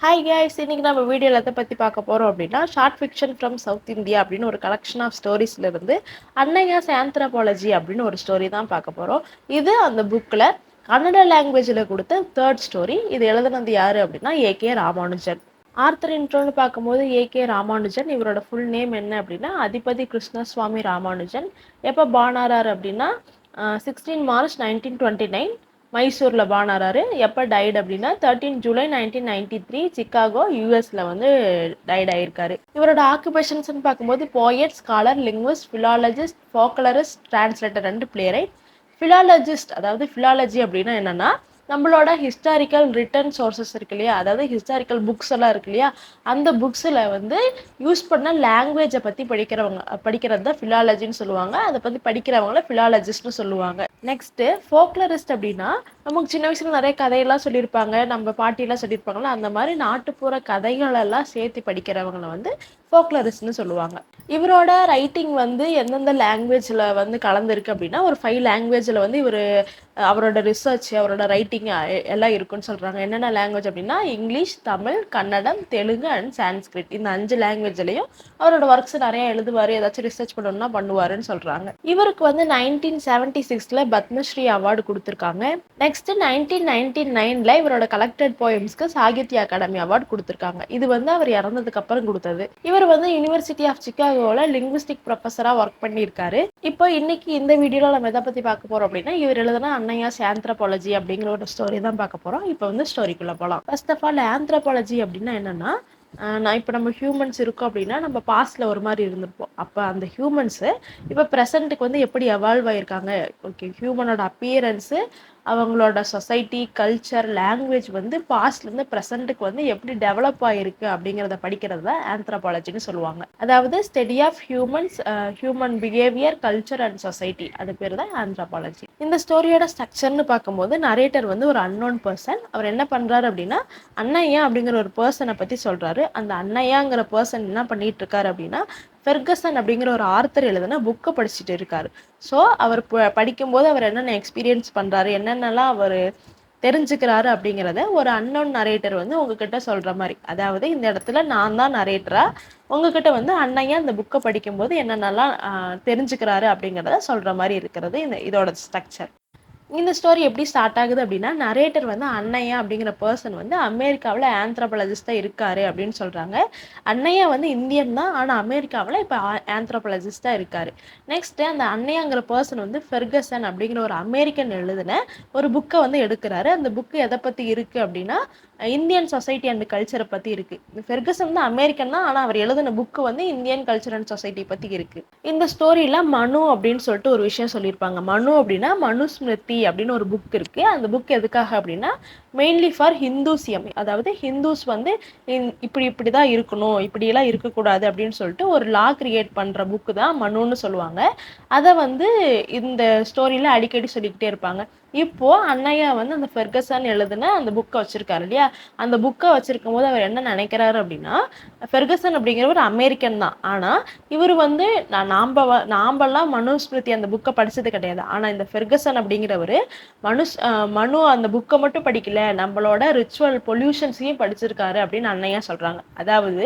Hi guys, இன்னைக்கு நம்ம வீடியோவில் எதை பற்றி பார்க்க போகிறோம் அப்படின்னா short fiction from south India அப்படின்னு ஒரு கலெக்ஷன் ஆஃப் ஸ்டோரிஸ்ல இருந்து அன்னையாஸ் ஆந்த்ரோபாலஜி அப்படின்னு ஒரு ஸ்டோரி தான் பார்க்க போகிறோம். இது அந்த புக்கில் கன்னட லாங்குவேஜில் கொடுத்த தேர்ட் ஸ்டோரி. இது எழுதுனது யார் அப்படின்னா ஏகே ராமானுஜன். ஆர்த்தர் இன்ட்ரோன்னு பார்க்கும்போது ஏகே ராமானுஜன், இவரோட ஃபுல் நேம் என்ன அப்படின்னா அதிபதி கிருஷ்ணசுவாமி ராமானுஜன். எப்போ பானாரார் அப்படின்னா 16 மார்ச் 1929 மைசூரில் பானாராரு. எப்போ டைட் அப்படின்னா 13 ஜூலை 1993 சிக்காகோ யூஎஸில் வந்து டைட் ஆகியிருக்காரு. இவரோட ஆக்குபேஷன்ஸ்ன்னு பார்க்கும்போது poet, scholar, linguist, philologist, folklorist, translator, 2 playwright. Philologist அதாவது ஃபிலாலஜி அப்படின்னா என்னென்னா நம்மளோட ஹிஸ்டாரிக்கல் ரிட்டன் சோர்சஸ் இருக்கு இல்லையா, அதாவது ஹிஸ்டாரிக்கல் புக்ஸ் எல்லாம் இருக்கு இல்லையா, அந்த புக்ஸில் வந்து யூஸ் பண்ண லாங்குவேஜை பற்றி படிக்கிறது தான் ஃபிலாலஜின்னு சொல்லுவாங்க. அதை பற்றி படிக்கிறவங்கள ஃபிலாலஜிஸ்ட்னு சொல்லுவாங்க. நெக்ஸ்ட்டு ஃபோக்லரிஸ்ட் அப்படின்னா நமக்கு சின்ன வயசுல நிறைய கதையெல்லாம் சொல்லியிருப்பாங்க, நம்ம பாட்டியெல்லாம் சொல்லியிருப்பாங்களா, அந்த மாதிரி நாட்டுப்புற கதைகளெல்லாம் சேர்த்து படிக்கிறவங்கள வந்து ஃபோக்லரிஸ்ட்னு சொல்லுவாங்க. இவரோட ரைட்டிங் வந்து எந்தெந்த லாங்குவேஜில் வந்து கலந்துருக்கு அப்படின்னா ஒரு 5 லாங்குவேஜில் வந்து அவரோட ரிசர்ச், அவரோட ரைட்டிங் எல்லாம் இருக்குன்னு சொல்கிறாங்க. என்னென்ன லாங்குவேஜ் அப்படின்னா இங்கிலீஷ், தமிழ், கன்னடம், தெலுங்கு அண்ட் சான்ஸ்கிரிட். இந்த 5 லாங்குவேஜ்லையும் அவரோட ஒர்க்ஸ் நிறைய எழுதுவார், ஏதாச்சும் ரிசர்ச் பண்ணணும்னா பண்ணுவாருன்னு சொல்கிறாங்க. இவருக்கு வந்து 1976 பத்மஸ்ரீ அவார்டு கொடுத்துருக்காங்க. நெக்ஸ்ட் 1999 இவரோட கலெக்டட் போயம்ஸ்க்கு சாகித்ய அகாடமி அவார்டு கொடுத்துருக்காங்க. இது வந்து அவர் இறந்ததுக்கு அப்புறம் கொடுத்தது. இவர் வந்து யூனிவர்சிட்டி ஆஃப் சிக்காகோல லிங்குவிஸ்டிக் ப்ரொஃபஸரா ஒர்க் பண்ணியிருக்காரு. இப்போ இன்னைக்கு இந்த வீடியோல நம்ம எதை பத்தி பார்க்க போறோம் அப்படின்னா இவர் எழுதுனா அன்னையாஸ் ஆந்த்ரோபாலஜி அப்படிங்கிற ஒரு ஸ்டோரி தான் பார்க்க போறோம். இப்போ வந்து ஸ்டோரிக்குள்ள போகலாம். ஃபர்ஸ்ட் ஆஃப் ஆல் ஆந்த்ரோபாலஜி அப்படின்னா என்னன்னா இப்போ நம்ம ஹியூமன்ஸ் இருக்கோம் அப்படின்னா நம்ம பாஸ்ட்ல ஒரு மாதிரி இருந்திருப்போம். அப்போ அந்த ஹியூமன்ஸு இப்போ ப்ரெசண்ட்டுக்கு வந்து எப்படி எவால்வ் ஆயிருக்காங்க, ஓகே, ஹியூமனோட அப்பியரன்ஸு, அவங்களோட சொசைட்டி, கல்ச்சர், லாங்குவேஜ் வந்து பாஸ்ட்லேருந்து ப்ரெசண்ட்டுக்கு வந்து எப்படி டெவலப் ஆகிருக்கு அப்படிங்கிறத படிக்கிறது தான் ஆந்த்ரோபாலஜின்னு சொல்லுவாங்க. அதாவது study of human behaviour, culture and society, அது பேர் தான் ஆந்த்ரோபாலஜி. இந்த ஸ்டோரியோட ஸ்ட்ரக்சர்னு பார்க்கும்போது நரேட்டர் வந்து ஒரு அன்னோன் பர்சன். அவர் என்ன பண்ணுறாரு அப்படின்னா அன்னையா அப்படிங்கிற ஒரு பர்சனை பற்றி சொல்கிறாரு. அந்த அன்னையாங்கிற பர்சன் என்ன பண்ணிட்டு இருக்காரு அப்படின்னா ஃபெர்கசன் அப்படிங்கிற ஒரு ஆர்த்தர் எழுதுன புக்கை படிச்சுட்டு இருக்காரு. ஸோ அவர் படிக்கும்போது அவர் என்னென்ன எக்ஸ்பீரியன்ஸ் பண்ணுறாரு, என்னென்னலாம் அவர் தெரிஞ்சுக்கிறாரு அப்படிங்கிறத ஒரு அன்னோன் நரேட்டர் வந்து உங்ககிட்ட சொல்கிற மாதிரி. அதாவது இந்த இடத்துல நான் தான் நரேட்டரா உங்ககிட்ட வந்து அன்னையா இந்த புக்கை படிக்கும்போது என்னென்னலாம் தெரிஞ்சுக்கிறாரு அப்படிங்கிறத சொல்கிற மாதிரி இருக்கிறது இதோட ஸ்ட்ரக்சர். இந்த ஸ்டோரி எப்படி ஸ்டார்ட் ஆகுது அப்படின்னா நரேட்டர் வந்து அன்னையா அப்படிங்கிற பர்சன் வந்து அமெரிக்காவில் ஆந்த்ரோபாலஜிஸ்டாக இருக்காரு அப்படின்னு சொல்கிறாங்க. அன்னையா வந்து இந்தியன் தான், ஆனால் அமெரிக்காவில் இப்போ ஆந்த்ரோபாலஜிஸ்டாக இருக்காரு. நெக்ஸ்ட்டு அந்த அன்னையாங்கிற பர்சன் வந்து ஃபெர்கசன் அப்படிங்கிற ஒரு அமெரிக்கன் எழுதின ஒரு புக்கை வந்து எடுக்கிறாரு. அந்த புக்கு எதை பற்றி இருக்குது அப்படின்னா இந்தியன் சொசைட்டி அண்ட் கல்ச்சரை பற்றி இருக்குது. ஃபெர்கசன் வந்து அமெரிக்கன் தான், ஆனால் அவர் எழுதின புக்கு வந்து இந்தியன் கல்ச்சர் அண்ட் சொசைட்டி பற்றி இருக்குது. இந்த ஸ்டோரியில் மனு அப்படின்னு சொல்லிட்டு ஒரு விஷயம் சொல்லியிருப்பாங்க. மனு அப்படின்னா மனுஸ்மிருதி அப்படின்னு ஒரு புக் இருக்குது. அந்த புக் எதுக்காக அப்படின்னா மெயின்லி ஃபார் ஹிந்துசியம், அதாவது ஹிந்துஸ் வந்து இப்படி தான் இருக்கணும், இப்படியெல்லாம் இருக்கக்கூடாது அப்படின்னு சொல்லிட்டு ஒரு லா கிரியேட் பண்ணுற புக்கு தான் மனுன்னு சொல்லுவாங்க. அதை வந்து இந்த ஸ்டோரியில் அடிக்கடி சொல்லிக்கிட்டே இருப்பாங்க. இப்போ அன்னையா வந்து அந்த ஃபெர்கசன் எழுதுன அந்த புக்கை வச்சிருக்காரு இல்லையா, அந்த புக்கை வச்சிருக்கும் போது அவர் என்ன நினைக்கிறாரு அப்படின்னா ஃபெர்கசன் அப்படிங்கிற ஒரு அமெரிக்கன் தான், ஆனால் இவர் வந்து நாம்பெல்லாம் மனுஸ்மிருதி அந்த புக்கை படிச்சது கிடையாது. ஆனால் இந்த ஃபெர்கசன் அப்படிங்கிறவர் மனு அந்த புக்கை மட்டும் படிக்கல, நம்மளோட ரிச்சுவல் பொல்யூஷன்ஸையும் படிச்சிருக்காரு அப்படின்னு அன்னையா சொல்றாங்க. அதாவது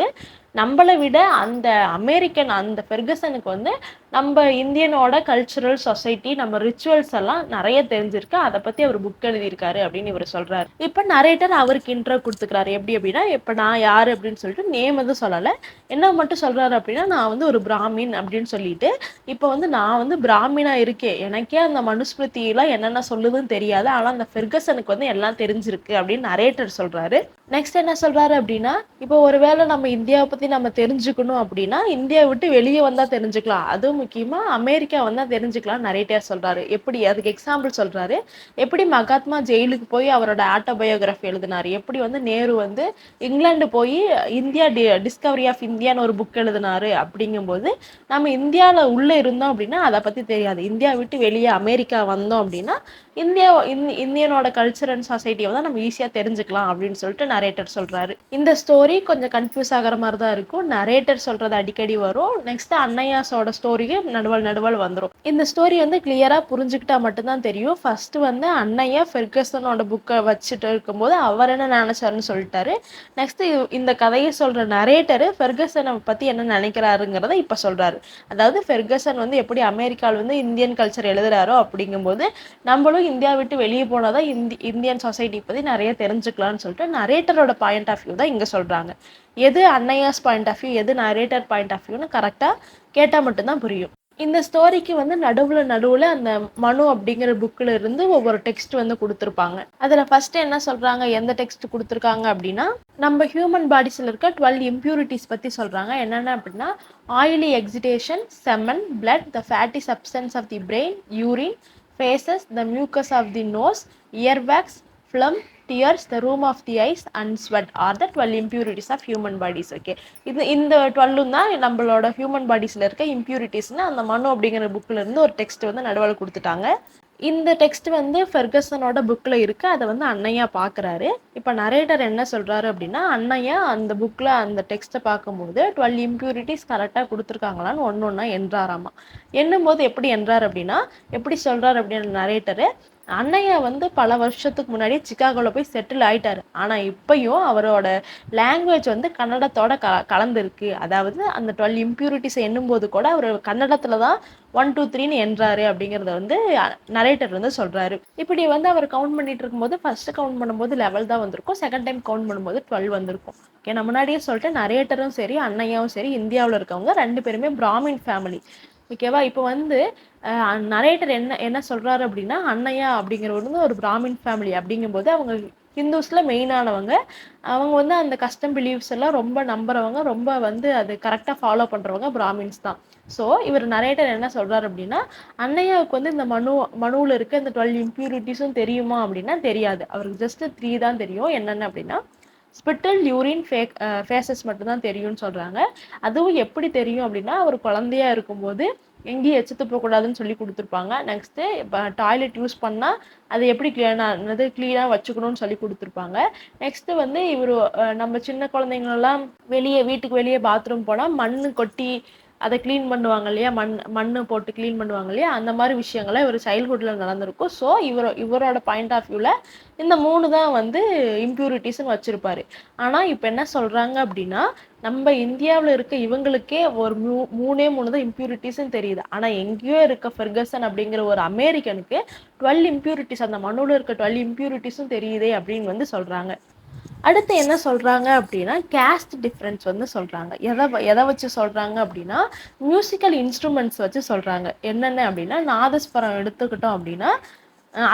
நம்மளை விட அந்த அமெரிக்கன் அந்த ஃபெர்கசனுக்கு வந்து நம்ம இந்தியனோட கல்ச்சுரல் சொசைட்டி, நம்ம ரிச்சுவல்ஸ் எல்லாம் நிறைய தெரிஞ்சிருக்கு, அதை பற்றி அவர் புக் எழுதியிருக்காரு அப்படின்னு இவர் சொல்கிறாரு. இப்போ நரேட்டர் அவருக்கு இன்ட்ரோ கொடுத்துக்கிறாரு. எப்படி அப்படின்னா இப்போ நான் யார் அப்படின்னு சொல்லிட்டு நேம் எதுவும் சொல்லலை, என்ன மட்டும் சொல்கிறாரு அப்படின்னா நான் வந்து ஒரு பிராமின் அப்படின்னு சொல்லிட்டு இப்போ வந்து நான் வந்து பிராமினா இருக்கேன், எனக்கே அந்த மனுஸ்மிருதியெல்லாம் என்னென்ன சொல்லுதுன்னு தெரியாது, ஆனால் அந்த ஃபெர்கசனுக்கு வந்து எல்லாம் தெரிஞ்சிருக்கு அப்படின்னு நரேட்டர் சொல்கிறாரு. நெக்ஸ்ட் என்ன சொல்கிறாரு அப்படின்னா இப்போ ஒருவேளை நம்ம இந்தியாவை பற்றி நம்ம தெரிஞ்சுக்கணும் அப்படின்னா இந்தியாவை விட்டு வெளியே வந்தால் தெரிஞ்சுக்கலாம், அதுவும் முக்கியமாக அமெரிக்கா வந்தால் தெரிஞ்சுக்கலாம் நரேட்டர் சொல்கிறாரு. எப்படி அதுக்கு எக்ஸாம்பிள் சொல்கிறாரு. எப்படி மகாத்மா ஜெயிலுக்கு போய் அவரோட ஆட்டோபயோகிராஃபி எழுதினார், எப்படி வந்து நேரு வந்து இங்கிலாந்து போய் இந்தியா டிஸ்கவரி ஆஃப் இந்தியான்னு ஒரு புக் எழுதினாரு. அப்படிங்கும்போது நம்ம இந்தியாவில் உள்ளே இருந்தோம் அப்படின்னா அதை பற்றி தெரியாது, இந்தியா விட்டு வெளியே அமெரிக்கா வந்தோம் அப்படின்னா இந்தியனோட கல்ச்சர் அண்ட் சொசைட்டியை வந்து நம்ம ஈஸியாக தெரிஞ்சுக்கலாம் அப்படின்னு சொல்லிட்டு நரேட்டர் சொல்றாரு. இந்த ஸ்டோரி கொஞ்சம் கன்ஃபியூஸ் ஆகிற மாதிரி தான் இருக்கும். நரேட்டர் சொல்றது அடிக்கடி வரும். நெக்ஸ்ட் அன்னையாஸோட ஸ்டோரிக்கு நடுவல் வந்துடும். இந்த ஸ்டோரி வந்து கிளியரா புரிஞ்சுக்கிட்டா மட்டும்தான் தெரியும். ஃபர்ஸ்ட் வந்து அன்னையா ஃபெர்கசனோட புக்கை வச்சுட்டு இருக்கும்போது அவர் என்ன நினைச்சாருன்னு சொல்லிட்டாரு. நெக்ஸ்ட் இந்த கதையை சொல்ற நரேட்டர் ஃபெர்கசனை பத்தி என்ன நினைக்கிறாருங்கிறத இப்ப சொல்றாரு. அதாவது ஃபெர்கசன் வந்து எப்படி அமெரிக்காவில் வந்து இந்தியன் கல்ச்சர் எழுதுறாரோ அப்படிங்கும்போது நம்மளும் இந்தியா விட்டு வெளியே போனாதான் இந்தியன் சொசைட்டி பத்தி நிறைய தெரிஞ்சுக்கலாம்னு சொல்லிட்டு நரேட்டரோட பாயிண்ட் ஆஃப் வியூ தான் இங்க சொல்றாங்க. எது அன்னையாஸ் பாயிண்ட் ஆஃப் வியூ, எது நரேட்டர் பாயிண்ட் ஆஃப் வியூன்னு கரெக்டா கேட்டா மட்டும்தான் புரியும். இந்த ஸ்டோரிக்கு வந்து நடுவுல அந்த மனு அப்படிங்கிற புக்ல இருந்து ஒவ்வொரு டெக்ஸ்ட் வந்து கொடுத்துருப்பாங்க. அதுல ஃபர்ஸ்ட் என்ன சொல்றாங்க, எந்த டெக்ஸ்ட் கொடுத்துருக்காங்க அப்படின்னா நம்ம ஹியூமன் பாடிஸ்ல இருக்க 12 இம்பியூரிட்டிஸ் பத்தி சொல்றாங்க. என்னென்ன அப்படின்னா oily excretion, semen, blood, the fatty substance of the brain, urine, faces, the mucus of the nose, earwax, phlegm, tears, the room of the eyes and sweat are the 12 impurities of human bodies. Okay, இந்த 12 தான் நம்மளோட human பாடிஸ்ல இருக்க இம்பியூரிட்டிஸ்னு அந்த மனு அப்படிங்கிற புக்ல இருந்து ஒரு டெக்ஸ்ட் வந்து நடுவில் கொடுத்துட்டாங்க. இந்த டெக்ஸ்ட் வந்து ஃபெர்கசனோட புக்கில் இருக்குது. அதை வந்து அன்னையா பார்க்குறாரு. இப்போ நரேட்டர் என்ன சொல்கிறாரு அப்படின்னா அன்னையா அந்த புக்கில் அந்த டெக்ஸ்ட்டை பார்க்கும்போது 12 இம்பியூரிட்டிஸ் கரெக்டாக கொடுத்துருக்காங்களான்னு ஒன்று என்றாராமா. என்னும்போது எப்படி என்றார் அப்படின்னா எப்படி சொல்கிறார் அப்படின்னு நரேட்டரு அன்னையா வந்து பல வருஷத்துக்கு முன்னாடியே சிக்காகோவில் போய் செட்டில் ஆயிட்டாரு. ஆனால் இப்பயும் அவரோட லாங்குவேஜ் வந்து கன்னடத்தோட கலந்துருக்கு. அதாவது அந்த 12 இம்பியூரிட்டிஸ் எண்ணும்போது கூட அவர் கன்னடத்தில் தான் 1 2 3ன்னு என்றாரு அப்படிங்கிறத வந்து நரேட்டர் வந்து சொல்றாரு. இப்படி வந்து அவர் கவுண்ட் பண்ணிட்டு இருக்கும்போது ஃபர்ஸ்ட் கவுண்ட் பண்ணும்போது 11 தான் வந்திருக்கும். செகண்ட் டைம் கவுண்ட் பண்ணும்போது 12 வந்திருக்கும். ஓகே, நான் முன்னாடியே சொல்லிட்டு நரேட்டரும் சரி அன்னையாவும் சரி இந்தியாவில் இருக்கவங்க 2 பேருமே பிராமின் ஃபேமிலி. ஓகேவா? இப்போ வந்து நரேட்டர் என்ன சொல்றாரு அப்படின்னா அன்னையா அப்படிங்கிறவர் வந்து ஒரு பிராமின் ஃபேமிலி அப்படிங்கும்போது அவங்க ஹிந்துஸ்ல மெயினானவங்க. அவங்க வந்து அந்த கஸ்டம் பிலீவ்ஸ் எல்லாம் ரொம்ப நம்புறவங்க, ரொம்ப வந்து அது கரெக்டாக ஃபாலோ பண்றவங்க பிராமின்ஸ் தான். ஸோ இவர் நரேட்டர் என்ன சொல்றாரு அப்படின்னா அன்னையாவுக்கு வந்து இந்த மனுவில் இருக்க இந்த 12 இம்பியூரிட்டிஸும் தெரியுமா அப்படின்னா தெரியாது. அவருக்கு ஜஸ்ட் 3 தான் தெரியும். என்னென்ன அப்படின்னா ஸ்பிட்டல், யூரின், ஃபேஸஸ் மட்டும்தான் தெரியும்னு சொல்றாங்க. அதுவும் எப்படி தெரியும் அப்படின்னா அவர் குழந்தையா இருக்கும்போது எங்கேயும் எச்சு துப்பக்கூடாதுன்னு சொல்லி கொடுத்துருப்பாங்க. நெக்ஸ்ட்டு இப்போ டாய்லெட் யூஸ் பண்ணால் அதை எப்படி க்ளீனாக வச்சுக்கணும்னு சொல்லி கொடுத்துருப்பாங்க. நெக்ஸ்ட்டு வந்து இவர் நம்ம சின்ன குழந்தைங்களெல்லாம் வீட்டுக்கு வெளியே பாத்ரூம் போனால் மண் கொட்டி அதை க்ளீன் பண்ணுவாங்க இல்லையா, மண் போட்டு க்ளீன் பண்ணுவாங்க இல்லையா, அந்த மாதிரி விஷயங்கள்லாம் இவர் சைல்ட்ஹுட்டில் நடந்திருக்கும். ஸோ இவரோட பாயிண்ட் ஆஃப் வியூவில் இந்த 3 தான் வந்து இம்பியூரிட்டிஸ்ன்னு வச்சுருப்பாரு. ஆனால் இப்போ என்ன சொல்கிறாங்க அப்படின்னா நம்ம இந்தியாவில் இருக்க இவங்களுக்கே ஒரு 3 தான் இம்பியூரிட்டிஸ்ன்னு தெரியுது. ஆனால் எங்கேயோ இருக்க ஃபெர்கசன் அப்படிங்கிற ஒரு அமெரிக்கனுக்கு 12 இம்பியூரிட்டிஸ், அந்த மண்ணில் இருக்க 12 இம்பியூரிட்டிஸும் தெரியுதே அப்படின்னு வந்து சொல்கிறாங்க. அடுத்து என்ன சொல்றாங்க அப்படின்னா கேஸ்ட் டிஃப்ரென்ஸ் வந்து சொல்றாங்க. எதை வச்சு சொல்றாங்க அப்படின்னா மியூசிக்கல் இன்ஸ்ட்ருமெண்ட்ஸ் வச்சு சொல்றாங்க. என்னென்ன அப்படின்னா நாதஸ்வரம் எடுத்துக்கிட்டோம் அப்படின்னா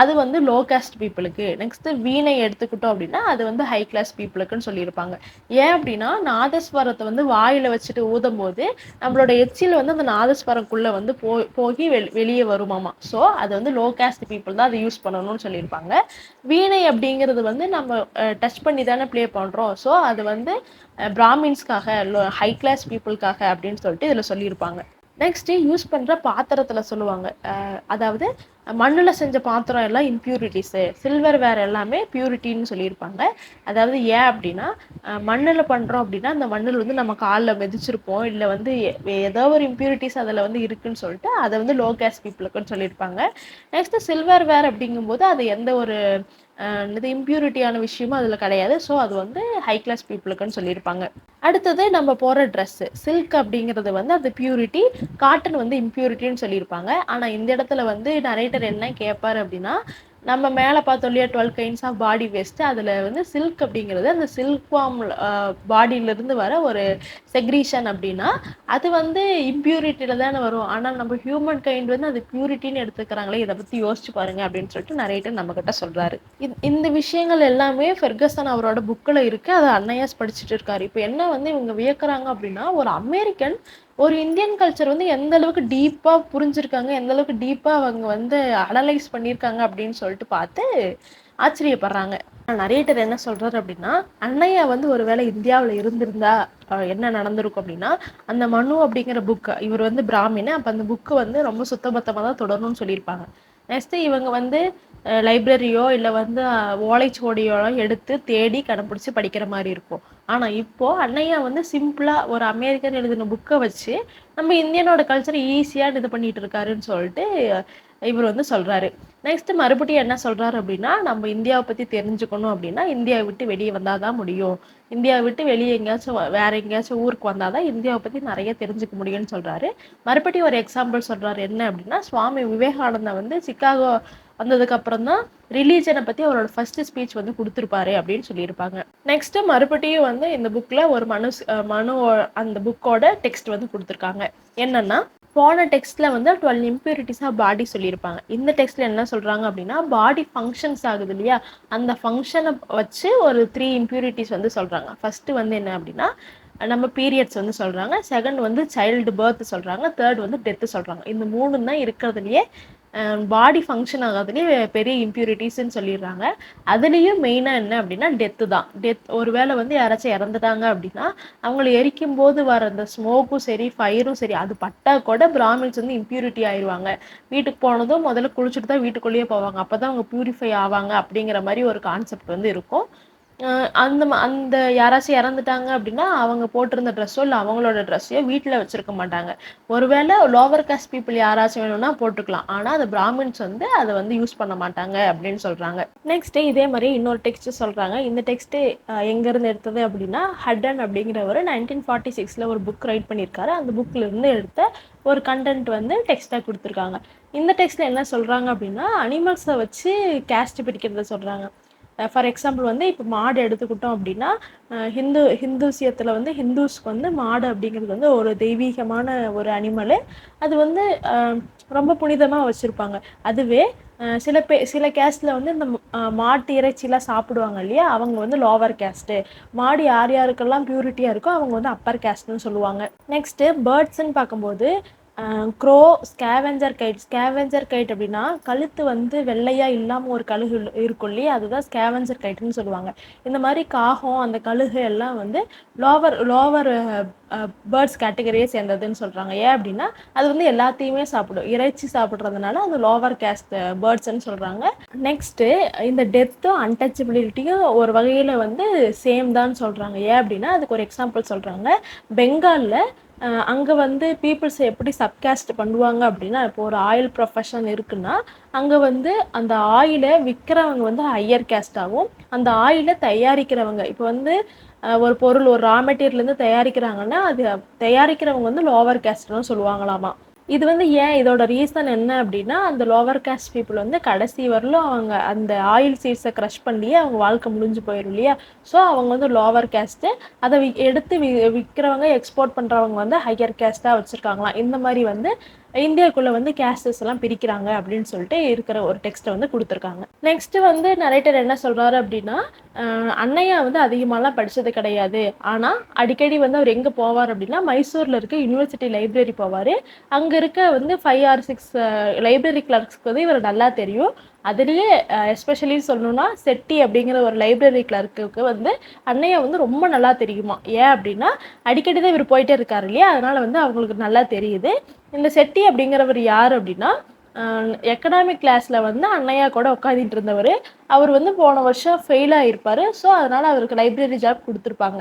அது வந்து லோ காஸ்ட் பீப்புளுக்கு. நெக்ஸ்ட்டு வீணை எடுத்துக்கிட்டோம் அப்படின்னா அது வந்து ஹை கிளாஸ் பீப்புளுக்குன்னு சொல்லியிருப்பாங்க. ஏன் அப்படின்னா நாதஸ்வரத்தை வந்து வாயில் வச்சுட்டு ஊதும் போது நம்மளோட எச்சில் வந்து அந்த நாதஸ்வரக்குள்ளே வந்து போகி வெளியே வருமாமா. ஸோ அது வந்து லோ காஸ்ட் பீப்புள் தான் அதை யூஸ் பண்ணணும்னு சொல்லியிருப்பாங்க. வீணை அப்படிங்கிறது வந்து நம்ம டச் பண்ணி தானே ப்ளே பண்ணுறோம். ஸோ அது வந்து பிராமின்ஸ்க்காக, ஹை கிளாஸ் பீப்புளுக்காக அப்படின்னு சொல்லிட்டு இதில் சொல்லியிருப்பாங்க. நெக்ஸ்ட்டு யூஸ் பண்ணுற பாத்திரத்தில் சொல்லுவாங்க. அதாவது மண்ணில் செஞ்ச பாத்திரம் எல்லாம் இம்பியூரிட்டிஸு, சில்வர் வேர் எல்லாமே பியூரிட்டின்னு சொல்லியிருப்பாங்க. அதாவது ஏன் அப்படின்னா மண்ணில் பண்ணுறோம் அப்படின்னா அந்த மண்ணில் வந்து நம்ம காலில் மிதிச்சிருப்போம், இல்லை வந்து ஏதோ ஒரு இம்பியூரிட்டிஸ் அதில் வந்து இருக்குன்னு சொல்லிட்டு அதை வந்து லோ கேஸ் பீப்புளுக்குன்னு சொல்லியிருப்பாங்க. நெக்ஸ்ட்டு சில்வர் வேர் அப்படிங்கும்போது அது எந்த ஒரு இது இம்பியூரிட்டியான விஷயமும் அதில் கிடையாது. ஸோ அது வந்து ஹை கிளாஸ் பீப்புளுக்குன்னு சொல்லியிருப்பாங்க. அடுத்தது நம்ம போகிற ட்ரெஸ்ஸு சில்க் அப்படிங்கிறது வந்து அது பியூரிட்டி, காட்டன் வந்து இம்பியூரிட்டின்னு சொல்லியிருப்பாங்க. ஆனால் இந்த இடத்துல வந்து நரேட்டர் என்ன கேட்பார் அப்படின்னா நம்ம மேலே பார்த்தோம் இல்லையா 12 கைண்ட்ஸ் ஆஃப் பாடி வேஸ்ட்டு, அதில் வந்து சில்க் அப்படிங்கிறது அந்த சில்க் ஃபார்ம் பாடியிலேருந்து வர ஒரு செக்ரீஷன் அப்படின்னா அது வந்து இம்பியூரிட்டியில் தானே வரும். ஆனால் நம்ம ஹியூமன் கைண்ட் வந்து அது பியூரிட்டின்னு எடுத்துக்கிறாங்களே, இதை பற்றி யோசிச்சு பாருங்க அப்படின்னு சொல்லிட்டு நரேட்டர் நம்மக்கிட்ட சொல்கிறாரு. இந்த விஷயங்கள் எல்லாமே ஃபெர்கசன் அவரோட புக்கில் இருக்குது. அதை அன்னையாஸ் படிச்சுட்டு இருக்காரு. இப்போ என்ன வந்து இவங்க வியக்கிறாங்க அப்படின்னா ஒரு அமெரிக்கன் ஒரு இந்தியன் கல்ச்சர் வந்து எந்த அளவுக்கு டீப்பாக புரிஞ்சிருக்காங்க, எந்த அளவுக்கு டீப்பாக அவங்க வந்து அனலைஸ் பண்ணியிருக்காங்க அப்படின்னு சொல்லிட்டு பார்த்து ஆச்சரியப்படுறாங்க. நரேட்டர் என்ன சொல்றாரு அப்படின்னா அன்னையா வந்து ஒருவேளை இந்தியாவில் இருந்திருந்தா என்ன நடந்திருக்கும் அப்படின்னா அந்த மனு அப்படிங்கிற புக்கு, இவர் வந்து பிராமின், அப்போ அந்த புக்கு வந்து ரொம்ப சுத்தபத்தமாக தான் தொடரணும்னு சொல்லியிருப்பாங்க. நெக்ஸ்ட் இவங்க வந்து லைப்ரரியோ இல்லை வந்து ஓலைச்சுவடியோ எடுத்து தேடி கண்டுபிடிச்சி படிக்கிற மாதிரி இருக்கும். ஆனால் இப்போது அன்னையா வந்து சிம்பிளாக ஒரு அமெரிக்கன் எழுதின புக்கை வச்சு நம்ம இந்தியனோட கல்ச்சரை ஈஸியாக இது பண்ணிட்டு இருக்காருன்னு சொல்லிட்டு இவர் வந்து சொல்கிறாரு. நெக்ஸ்ட் மறுபடியும் என்ன சொல்கிறாரு அப்படின்னா, நம்ம இந்தியாவை பற்றி தெரிஞ்சுக்கணும் அப்படின்னா இந்தியாவை விட்டு வெளியே வந்தால் தான் முடியும். இந்தியாவை விட்டு வெளியே எங்கேயாச்சும் வேற எங்கேயாச்சும் ஊருக்கு வந்தால் தான் இந்தியாவை பற்றி நிறைய தெரிஞ்சுக்க முடியும்னு சொல்கிறாரு. மறுபடியும் ஒரு எக்ஸாம்பிள் சொல்கிறாரு. என்ன அப்படின்னா, சுவாமி விவேகானந்தா வந்து சிக்காகோ வந்ததுக்கு அப்புறம் தான் ரிலீஜனை பற்றி அவரோட ஃபர்ஸ்ட் ஸ்பீச் வந்து கொடுத்துருப்பாரு அப்படின்னு சொல்லியிருப்பாங்க. நெக்ஸ்ட் மறுபடியும் வந்து இந்த புக்கில் ஒரு மனு அந்த புக்கோட டெக்ஸ்ட் வந்து கொடுத்துருக்காங்க. என்னன்னா, போன டெக்ஸ்ட்ல வந்து 12 இம்பியூரிட்டிஸ் ஆஃப் பாடி சொல்லியிருப்பாங்க. இந்த டெக்ஸ்ட்ல என்ன சொல்றாங்க அப்படின்னா, பாடி ஃபங்க்ஷன்ஸ் ஆகுது இல்லையா, அந்த ஃபங்க்ஷனை வச்சு ஒரு 3 இம்பியூரிட்டிஸ் வந்து சொல்றாங்க. ஃபர்ஸ்ட் வந்து என்ன அப்படின்னா, நம்ம பீரியட்ஸ் வந்து சொல்றாங்க. செகண்ட் வந்து சைல்டு பர்த் சொல்றாங்க. தேர்ட் வந்து டெத்து சொல்றாங்க. இந்த 3 தான் இருக்கிறதுலையே பாடி ஃபங்க்ஷன் ஆகாதுலேயே பெரிய இம்ப்யூரிட்டிஸ்ன்னு சொல்லிடுறாங்க. அதுலேயும் மெயினாக என்ன அப்படின்னா டெத்து தான். ஒருவேளை வந்து யாராச்சும் இறந்துட்டாங்க அப்படின்னா அவங்கள எரிக்கும் போது வர அந்த ஸ்மோக்கும் சரி ஃபயரும் சரி அது பட்டா கூட பிராமின்ஸ் வந்து இம்ப்யூரிட்டி ஆயிடுவாங்க. வீட்டுக்கு போனதும் முதல்ல குளிச்சுட்டு தான் வீட்டுக்குள்ளேயே போவாங்க. அப்போ தான் அவங்க பியூரிஃபை ஆவாங்க அப்படிங்கிற மாதிரி ஒரு கான்செப்ட் வந்து இருக்கும். அந்த யாராச்சும் இறந்துட்டாங்க அப்படின்னா அவங்க போட்டிருந்த ட்ரெஸ்ஸோ இல்லை அவங்களோட ட்ரெஸ்ஸையோ வீட்டில் வச்சிருக்க மாட்டாங்க. ஒருவேளை லோவர் காஸ்ட் பீப்புள் யாராச்சும் வேணும்னா போட்டுக்கலாம். ஆனால் அது பிராமின்ஸ் வந்து அதை வந்து யூஸ் பண்ண மாட்டாங்க அப்படின்னு சொல்கிறாங்க. நெக்ஸ்ட்டு இதே மாதிரி இன்னொரு டெக்ஸ்ட்டு சொல்கிறாங்க. இந்த டெக்ஸ்ட்டு எங்கேருந்து எடுத்தது அப்படின்னா, ஹட்டன் அப்படிங்கிறவர் 1946 ஒரு புக் ரைட் பண்ணியிருக்காரு. அந்த புக்கில் இருந்து எடுத்த ஒரு கண்டென்ட் வந்து டெக்ஸ்ட்டாக கொடுத்துருக்காங்க. இந்த டெக்ஸ்ட்டில் என்ன சொல்கிறாங்க அப்படின்னா, அனிமல்ஸை வச்சு கேஸ்ட் பிரிக்கிறத சொல்கிறாங்க. ஃபார் எக்ஸாம்பிள் வந்து இப்போ மாடு எடுத்துக்கிட்டோம் அப்படின்னா, ஹிந்துசியத்தில் வந்து ஹிந்துஸ்க்கு வந்து மாடு அப்படிங்கிறது வந்து ஒரு தெய்வீகமான ஒரு அனிமலு. அது வந்து ரொம்ப புனிதமாக வச்சுருப்பாங்க. அதுவே சில கேஸ்டில் வந்து இந்த மாட்டு இறைச்சிலாம் சாப்பிடுவாங்க இல்லையா, அவங்க வந்து லோவர் கேஸ்ட்டு. மாடு யார் யாருக்கெல்லாம் பியூரிட்டியாக இருக்கோ அவங்க வந்து அப்பர் கேஸ்ட்னு சொல்லுவாங்க. நெக்ஸ்ட்டு பேர்ட்ஸ்ன்னு பார்க்கும்போது க்ரோ, ஸ்கேவெஞ்சர் கைட் அப்படின்னா கழுத்து வந்து வெள்ளையாக இல்லாமல் ஒரு கழுகு இருக்கும் இல்லையா, அதுதான் ஸ்கேவெஞ்சர் கைட்டுன்னு சொல்லுவாங்க. இந்த மாதிரி காகம் அந்த கழுகு எல்லாம் வந்து லோவர் பேர்ட்ஸ் கேட்டகரியே சேர்ந்ததுன்னு சொல்கிறாங்க. ஏன் அப்படின்னா அது வந்து எல்லாத்தையுமே சாப்பிடும். இறைச்சி சாப்பிட்றதுனால அது லோவர் கேஸ்ட் பேர்ட்ஸ்ன்னு சொல்கிறாங்க. நெக்ஸ்ட்டு இந்த டெத்தும் அன்டச்சபிலிட்டியும் ஒரு வகையில் வந்து சேம் தான் சொல்கிறாங்க. ஏன் அப்படின்னா அதுக்கு ஒரு எக்ஸாம்பிள் சொல்கிறாங்க. பெங்காலில் அங்கே வந்து பீப்புள்ஸை எப்படி சப்காஸ்ட் பண்ணுவாங்க அப்படின்னா, இப்போ ஒரு ஆயில் ப்ரொஃபஷன் இருக்குன்னா அங்கே வந்து அந்த ஆயிலை விற்கிறவங்க வந்து ஹையர் கேஸ்டாகவும், அந்த ஆயிலை தயாரிக்கிறவங்க இப்போ வந்து ஒரு பொருள் ஒரு ரா மெட்டீரியல்லேருந்து தயாரிக்கிறாங்கன்னா அது தயாரிக்கிறவங்க வந்து லோவர் கேஸ்ட்னு சொல்லுவாங்களாமா. இது வந்து ஏன் இதோட ரீசன் என்ன அப்படின்னா, அந்த லோவர் காஸ்ட் பீப்புள் வந்து கடைசி வரலும் அவங்க அந்த ஆயில் சீட்ஸை க்ரஷ் பண்ணியே அவங்க வாழ்க்கை முடிஞ்சு போயிடும் இல்லையா. ஸோ அவங்க வந்து லோவர் கேஸ்ட்டு. அதை எடுத்து விற்கிறவங்க எக்ஸ்போர்ட் பண்ணுறவங்க வந்து ஹையர் கேஸ்ட்டாக வச்சுருக்காங்களாம். இந்த மாதிரி வந்து இந்தியாவுக்குள்ளே வந்து கேஸ்டஸ் எல்லாம் பிரிக்கிறாங்க அப்படின்னு சொல்லிட்டு இருக்கிற ஒரு டெக்ஸ்ட்டை வந்து கொடுத்துருக்காங்க. நெக்ஸ்ட்டு வந்து நரேட்டர் என்ன சொல்கிறாரு அப்படின்னா, அன்னையா வந்து அதிகமாகலாம் படித்தது கிடையாது. ஆனால் அடிக்கடி வந்து அவர் எங்கே போவார் அப்படின்னா, மைசூரில் இருக்க யூனிவர்சிட்டி லைப்ரரி போவார். அங்கே இருக்க வந்து 5 or 6 லைப்ரரி கிளர்க்ஸ்க்கு வந்து இவர் நல்லா தெரியும். அதுலேயே எஸ்பெஷலி சொல்லணும்னா செட்டி அப்படிங்கிற ஒரு லைப்ரரி கிளர்க்குக்கு வந்து அன்னையா வந்து ரொம்ப நல்லா தெரியுமா. ஏன் அப்படின்னா அடிக்கடி தான் இவர் போயிட்டே இருக்காரு இல்லையா, அதனால் வந்து அவங்களுக்கு நல்லா தெரியுது. இந்த செட்டி அப்படிங்கிறவர் யார் அப்படின்னா, எக்கனாமிக் கிளாஸில் வந்து அன்னையா கூட உட்காந்துட்டு இருந்தவர். அவர் வந்து போன வருஷம் ஃபெயில் ஆகிருப்பார். ஸோ அதனால் அவருக்கு லைப்ரரி ஜாப் கொடுத்துருப்பாங்க.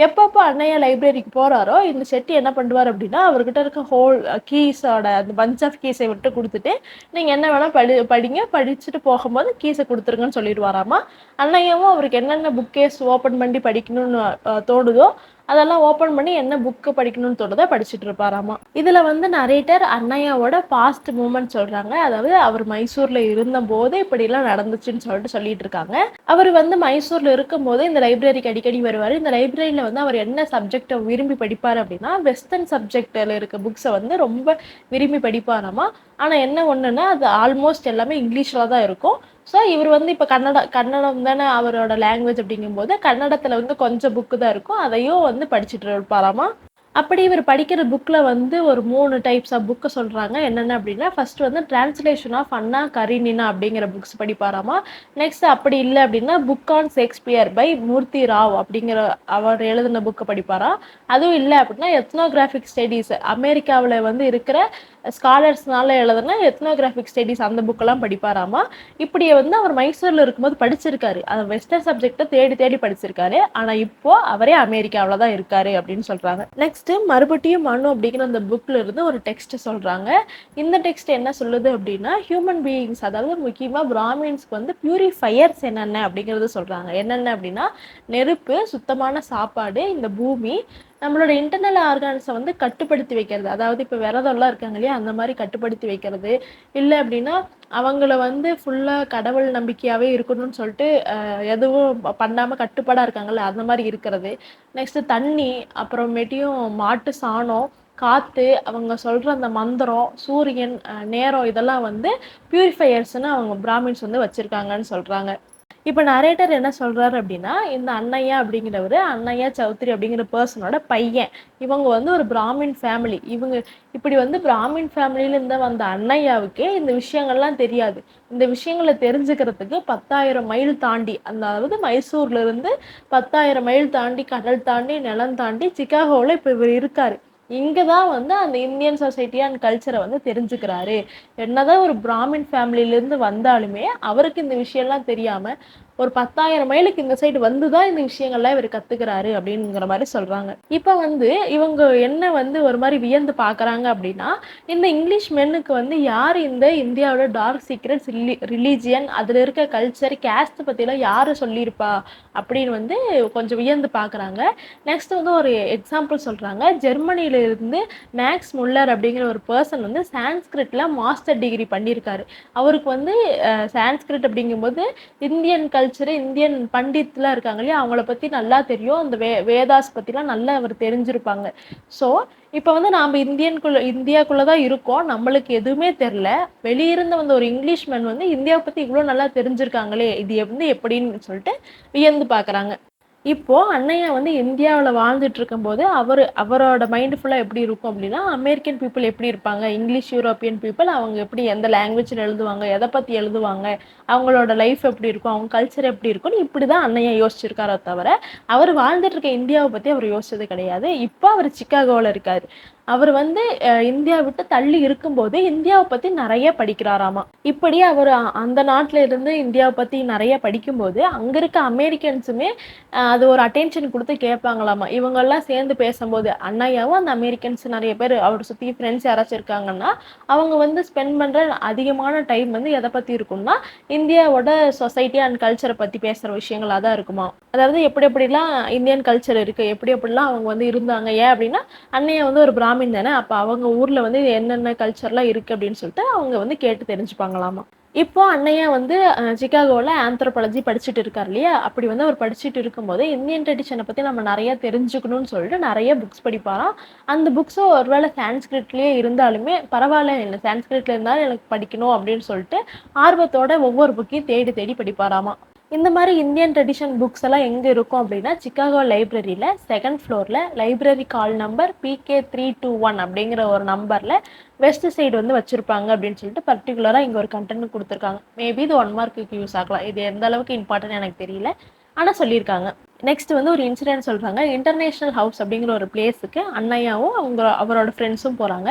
எப்பப்போ அன்னையா லைப்ரரிக்கு போகிறாரோ இந்த செட்டி என்ன பண்ணுவார் அப்படின்னா, அவர்கிட்ட இருக்க ஹோல் கீஸோட அந்த பஞ்ச் ஆஃப் கீஸை விட்டு கொடுத்துட்டு, நீங்கள் என்ன வேணால் படிங்க, படிச்சுட்டு போகும்போது கீஸை கொடுத்துருங்கன்னு சொல்லிடுவாராமா. அன்னையாவும் அவருக்கு என்னென்ன புக்கேஸ் ஓப்பன் பண்ணி படிக்கணும்னு தோணுதோ அதெல்லாம் ஓப்பன் பண்ணி என்ன புக்கு படிக்கணும்னு தோணுதோ படிச்சுட்டு இருப்பாராமா. இதில் வந்து நரேட்டர் அன்னையாவோட பாஸ்ட் மூமெண்ட் சொல்கிறாங்க. அதாவது அவர் மைசூரில் இருந்தபோது இப்படிலாம் நடந்துச்சுன்னு சொல்லிட்டு இருக்காங்க. அவர் வந்து மைசூரில் இருக்கும்போது இந்த லைப்ரரிக்கு அடிக்கடி வருவார். இந்த லைப்ரரியில் வந்து அவர் என்ன சப்ஜெக்டை விரும்பி படிப்பார் அப்படின்னா, வெஸ்டர்ன் சப்ஜெக்டில் இருக்க புக்ஸை வந்து ரொம்ப விரும்பி படிப்பாராமா. ஆனால் என்ன ஒன்றுன்னா அது ஆல்மோஸ்ட் எல்லாமே இங்கிலீஷில் தான் இருக்கும். ஸோ இவர் வந்து இப்போ கன்னடம் தானே அவரோட லாங்குவேஜ் அப்படிங்கும்போது கன்னடத்தில் வந்து கொஞ்சம் புக்கு தான் இருக்கும். அதையும் வந்து படிச்சுட்டு இருப்பாராமா. அப்படி இவர் படிக்கிற புக்ல வந்து ஒரு 3 டைப்ஸ் ஆஃப் புக்க சொல்றாங்க. என்னென்ன அப்படின்னா, ஃபர்ஸ்ட் வந்து டிரான்ஸ்லேஷன் ஆஃப் அண்ணா கரீனினா அப்படிங்கிற புக்ஸ் படிப்பாராமா. நெக்ஸ்ட் அப்படி இல்ல அப்படின்னா, புக் ஆன் ஷேக்ஸ்பியர் பை மூர்த்தி ராவ் அப்படிங்கிற அவர் எழுதின புக்க படிப்பாராம். அதுவும் இல்ல அப்படின்னா, எத்னோகிராஃபிக் ஸ்டடீஸ் அமெரிக்காவுல வந்து இருக்கிற ஸ்காலர்ஸ்னால எழுதுன எத்னோகிராஃபிக் ஸ்டடீஸ் அந்த புக்கெல்லாம் படிப்பாராமா. இப்படி வந்து அவர் மைசூர்ல இருக்கும்போது படிச்சிருக்காரு. அந்த வெஸ்டர்ன் சப்ஜெக்ட தேடி தேடி படிச்சிருக்காரு. ஆனா இப்போ அவரே அமெரிக்காவுல தான் இருக்காரு அப்படின்னு சொல்றாங்க. நெக்ஸ்ட் மறுபடியும் மனு அப்படிங்கிற அந்த புக்ல இருந்து ஒரு டெக்ஸ்ட் சொல்றாங்க. இந்த டெக்ஸ்ட் என்ன சொல்லுது அப்படின்னா, ஹியூமன் பீயிங்ஸ் அதாவது முக்கியமா பிராமின்ஸ்க்கு வந்து பியூரிஃபயர்ஸ் என்னென்ன அப்படிங்கறது சொல்றாங்க. என்னென்ன அப்படின்னா, நெருப்பு, சுத்தமான சாப்பாடு, இந்த பூமி, நம்மளோட இன்டர்னல் ஆர்கான்ஸை வந்து கட்டுப்படுத்தி வைக்கிறது. அதாவது இப்போ விரதம்லாம் இருக்காங்க இல்லையா, அந்த மாதிரி கட்டுப்படுத்தி வைக்கிறது. இல்லை அப்படின்னா அவங்கள வந்து ஃபுல்லாக கடவுள் நம்பிக்கையாகவே இருக்கணும்னு சொல்லிட்டு எதுவும் பண்ணாமல் கட்டுப்பாடாக இருக்காங்கல்ல, அந்த மாதிரி இருக்கிறது. நெக்ஸ்ட்டு தண்ணி, அப்புறமேட்டியும் மாட்டு சாணம், காற்று, அவங்க சொல்கிற அந்த மந்திரம், சூரியன், நேரம், இதெல்லாம் வந்து பியூரிஃபையர்ஸ்னு அவங்க பிராமின்ஸ் வந்து வச்சுருக்காங்கன்னு சொல்கிறாங்க. இப்போ நரேட்டர் என்ன சொல்றாரு அப்படின்னா, இந்த அண்ணையா அப்படிங்கிறவர் அண்ணையா சௌத்ரி அப்படிங்கிற பர்சனோட பையன். இவங்க வந்து ஒரு பிராமின் ஃபேமிலி. இவங்க இப்படி வந்து பிராமின் ஃபேமிலியில இருந்து வந்த அண்ணையாவுக்கே இந்த விஷயங்கள்லாம் தெரியாது. இந்த விஷயங்களை தெரிஞ்சுக்கிறதுக்கு 10,000 மைல் தாண்டி, அதாவது மைசூர்ல இருந்து 10,000 மைல் தாண்டி, கடல் தாண்டி, நிலம் தாண்டி சிகாகோவில் இப்போ இவர் இருக்காரு. இங்கே தான் வந்து அந்த இந்தியன் சொசைட்டி அண்ட் கல்ச்சரை வந்து தெரிஞ்சுக்கிறாரு. என்னதான் ஒரு பிராமின் ஃபேமிலியிலேருந்து வந்தாலுமே அவருக்கு இந்த விஷயம்லாம் தெரியாமல் ஒரு 10,000 மைலுக்கு இந்த சைடு வந்து தான் இந்த விஷயங்கள்லாம் இவர் கற்றுக்கிறாரு அப்படிங்கிற மாதிரி சொல்கிறாங்க. இப்போ வந்து இவங்க என்ன வந்து ஒரு மாதிரி வியந்து பார்க்குறாங்க அப்படின்னா, இந்த இங்கிலீஷ் மென்னுக்கு வந்து யார் இந்த இந்தியாவோட டார்க் சீக்ரெட்ஸ், ரிலீஜியன், அதில் இருக்க கல்ச்சர், கேஸ்ட் பற்றிலாம் யார் சொல்லியிருப்பா அப்படின்னு வந்து கொஞ்சம் வியந்து பார்க்குறாங்க. நெக்ஸ்ட் வந்து ஒரு எக்ஸாம்பிள் சொல்கிறாங்க. ஜெர்மனியிலிருந்து மேக்ஸ் முல்லர் அப்படிங்கிற ஒரு பர்சன் வந்து சான்ஸ்கிரிட்டில் மாஸ்டர் டிகிரி பண்ணியிருக்காரு. அவருக்கு வந்து சான்ஸ்கிரிட் அப்படிங்கும்போது இந்தியன் கல்ச்சரு, இந்தியன் பண்டித்லாம் இருக்காங்க இல்லையா, அவங்கள பற்றி நல்லா தெரியும். அந்த வேதாஸ் பற்றிலாம் நல்லா அவர் தெரிஞ்சிருப்பாங்க. ஸோ இப்போ வந்து நாம் இந்தியாக்குள்ளே தான் இருக்கோம், நம்மளுக்கு எதுவுமே தெரில. வெளியிருந்து வந்த ஒரு இங்கிலீஷ் மேன் வந்து இந்தியாவை பற்றி இவ்வளோ நல்லா தெரிஞ்சிருக்காங்களே, இது வந்து எப்படின்னு சொல்லிட்டு வியந்து பார்க்குறாங்க. இப்போ அண்ணையா வந்து இந்தியாவில் வாழ்ந்துட்டு இருக்கும்போது அவரோட மைண்ட் ஃபுல்லாக எப்படி இருக்கும் அப்படின்னா, அமெரிக்கன் பீப்புள் எப்படி இருப்பாங்க, இங்கிலீஷ் யூரோப்பியன் பீப்புள் அவங்க எப்படி எந்த லாங்குவேஜில் எழுதுவாங்க, எதை பற்றி எழுதுவாங்க, அவங்களோட லைஃப் எப்படி இருக்கும், அவங்க கல்ச்சர் எப்படி இருக்கும்னு இப்படி தான் அண்ணையா யோசிச்சிருக்காரோ தவிர அவர் வாழ்ந்துட்டு இருக்க இந்தியாவை பற்றி அவர் யோசிச்சது கிடையாது. இப்போ அவர் சிக்காகோவில் இருக்கார். அவர் வந்து இந்தியா விட்டு தள்ளி இருக்கும்போது இந்தியாவை பற்றி நிறைய படிக்கிறாராமா. இப்படி அவர் அந்த நாட்டில் இருந்து இந்தியாவை பற்றி நிறைய படிக்கும்போது அங்கே இருக்க அமெரிக்கன்ஸுமே அது ஒரு அட்டென்ஷன் கொடுத்து கேட்பாங்களாமா. இவங்கெல்லாம் சேர்ந்து பேசும்போது அண்ணையாவும் அந்த அமெரிக்கன்ஸ் நிறைய பேர் அவர் சுற்றி ஃப்ரெண்ட்ஸ் யாராச்சும் இருக்காங்கன்னா அவங்க வந்து ஸ்பெண்ட் பண்ணுற அதிகமான டைம் வந்து எதை பற்றி இருக்கும்னா இந்தியாவோட சொசைட்டி அண்ட் கல்ச்சரை பற்றி பேசுகிற விஷயங்களாக தான் இருக்குமா. அதாவது எப்படி எப்படிலாம் இந்தியன் கல்ச்சர் இருக்குது, எப்படி எப்படிலாம் அவங்க வந்து இருந்தாங்க. ஏன் அப்படின்னா அண்ணையா வந்து ஒரு பிராமின் தானே, அப்போ அவங்க ஊரில் வந்து என்னென்ன கல்ச்சர்லாம் இருக்குது அப்படின்னு சொல்லிட்டு அவங்க வந்து கேட்டு தெரிஞ்சுப்பாங்களாமா. இப்போ அண்ணையா வந்து சிகாகோவில் ஆந்த்ரோபாலஜி படிச்சுட்டு இருக்கார் இல்லையா, அப்படி வந்து அவர் படிச்சுட்டு இருக்கும்போது இந்தியன் ட்ரெடிஷனை பற்றி நம்ம நிறைய தெரிஞ்சுக்கணும்னு சொல்லிட்டு நிறைய புக்ஸ் படிப்பாராம். அந்த புக்ஸும் ஒருவேளை சான்ஸ்கிரிட்லேயே இருந்தாலுமே பரவாயில்ல, இல்லை சான்ஸ்கிரிட்ல இருந்தாலும் எனக்கு படிக்கணும் அப்படின்னு சொல்லிட்டு ஆர்வத்தோட ஒவ்வொரு புக்கையும் தேடி தேடி படிப்பாராமா. இந்த மாதிரி இந்தியன் ட்ரெடிஷன் புக்ஸ் எல்லாம் எங்கே இருக்கும் அப்படின்னா, சிகாகோ லைப்ரரியில் 2nd ஃப்ளோரில் லைப்ரரி கால் நம்பர் PK321 அப்படிங்கிற ஒரு நம்பரில் வெஸ்ட் சைடு வந்து வச்சுருப்பாங்க அப்படின்னு சொல்லிட்டு பர்டிகுலராக இங்கே ஒரு கண்டென்ட் கொடுத்துருக்காங்க. மேபி இது 1 மார்க்குக்கு யூஸ் ஆகலாம். இது எந்த அளவுக்கு இம்பார்ட்டன்ட் எனக்கு தெரியல, ஆனால் சொல்லியிருக்காங்க. நெக்ஸ்ட் வந்து ஒரு இன்சிடென்ட் சொல்கிறாங்க. இன்டர்நேஷ்னல் ஹவுஸ் அப்படிங்கிற ஒரு பிளேஸுக்கு அண்ணையாவும் அவரோட ஃப்ரெண்ட்ஸும் போகிறாங்க.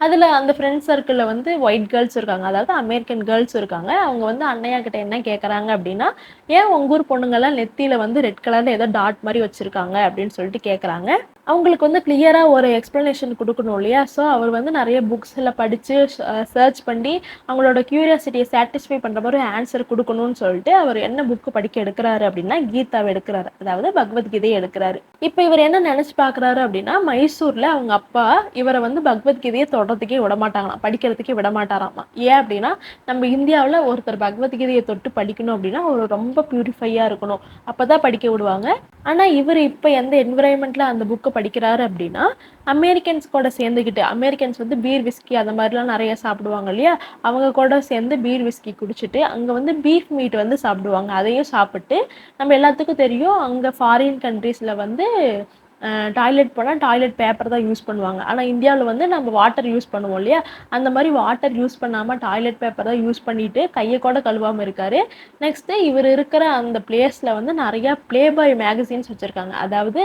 அதில் அந்த ஃப்ரெண்ட்ஸ் சர்க்கிளில் வந்து ஒயிட் கேர்ள்ஸ் இருக்காங்க, அதாவது அமெரிக்கன் கேர்ள்ஸ் இருக்காங்க. அவங்க வந்து அண்ணையா கிட்ட என்ன கேட்குறாங்க அப்படின்னா, ஏன் உங்கள் ஊர் பொண்ணுங்கள்லாம் நெத்தியில் வந்து ரெட் கலரில் ஏதோ டாட் மாதிரி வச்சுருக்காங்க அப்படின்னு சொல்லிட்டு கேட்குறாங்க. அவங்களுக்கு வந்து கிளியராக ஒரு எக்ஸ்ப்ளனேஷன் கொடுக்கணும் இல்லையா. ஸோ அவர் வந்து நிறைய புக்ஸில் படித்து சர்ச் பண்ணி அவங்களோட க்யூரியாசிட்டியை சாட்டிஸ்ஃபை பண்ணுற மாதிரி ஆன்சர் கொடுக்கணும்னு சொல்லிட்டு அவர் என்ன புக்கு படிக்க எடுக்கிறாரு அப்படின்னா கீதாவை எடுக்கிறாரு, அதாவது பகவத்கீதையை எடுக்கிறாரு. இப்போ இவர் என்ன நினச்சி பார்க்குறாரு அப்படின்னா, மைசூரில் அவங்க அப்பா இவரை வந்து பகவத்கீதையை தொடர்றதுக்கே விடமாட்டாங்களாம், படிக்கிறதுக்கே விடமாட்டாராமா. ஏன் அப்படின்னா, நம்ம இந்தியாவில் ஒருத்தர் பகவத்கீதையை தொட்டு படிக்கணும் அப்படின்னா அவர் ரொம்ப பியூரிஃபையாக இருக்கணும், அப்போ தான் படிக்க விடுவாங்க. ஆனால் இவர் இப்போ எந்த என்விரான்மெண்ட்டில் அந்த புக்கை படிக்கிறாரு அப்படின்னா, அமெரிக்கன்ஸ் கூட சேர்ந்துக்கிட்டு, அமெரிக்கன்ஸ் வந்து பீர் விஸ்கி அந்த மாதிரிலாம் நிறைய சாப்பிடுவாங்க இல்லையா, அவங்க கூட சேர்ந்து பீர் விஸ்கி குடிச்சிட்டு அங்கே வந்து பீஃப் மீட் வந்து சாப்பிடுவாங்க. அதையும் சாப்பிட்டு நம்ம எல்லாத்துக்கும் தெரியும் அங்கே ஃபாரின் கண்ட்ரீஸில் வந்து டாய்லெட் போனால் டாய்லெட் பேப்பர் தான் யூஸ் பண்ணுவாங்க. ஆனால் இந்தியாவில் வந்து நம்ம வாட்டர் யூஸ் பண்ணுவோம் இல்லையா, அந்த மாதிரி வாட்டர் யூஸ் பண்ணாமல் டாய்லெட் பேப்பர் தான் யூஸ் பண்ணிட்டு கையை கூட கழுவாமல் இருக்காரு. நெக்ஸ்ட்டு இவர் இருக்கிற அந்த பிளேஸில் வந்து நிறையா ப்ளே பாய் மேகசின்ஸ் வச்சுருக்காங்க. அதாவது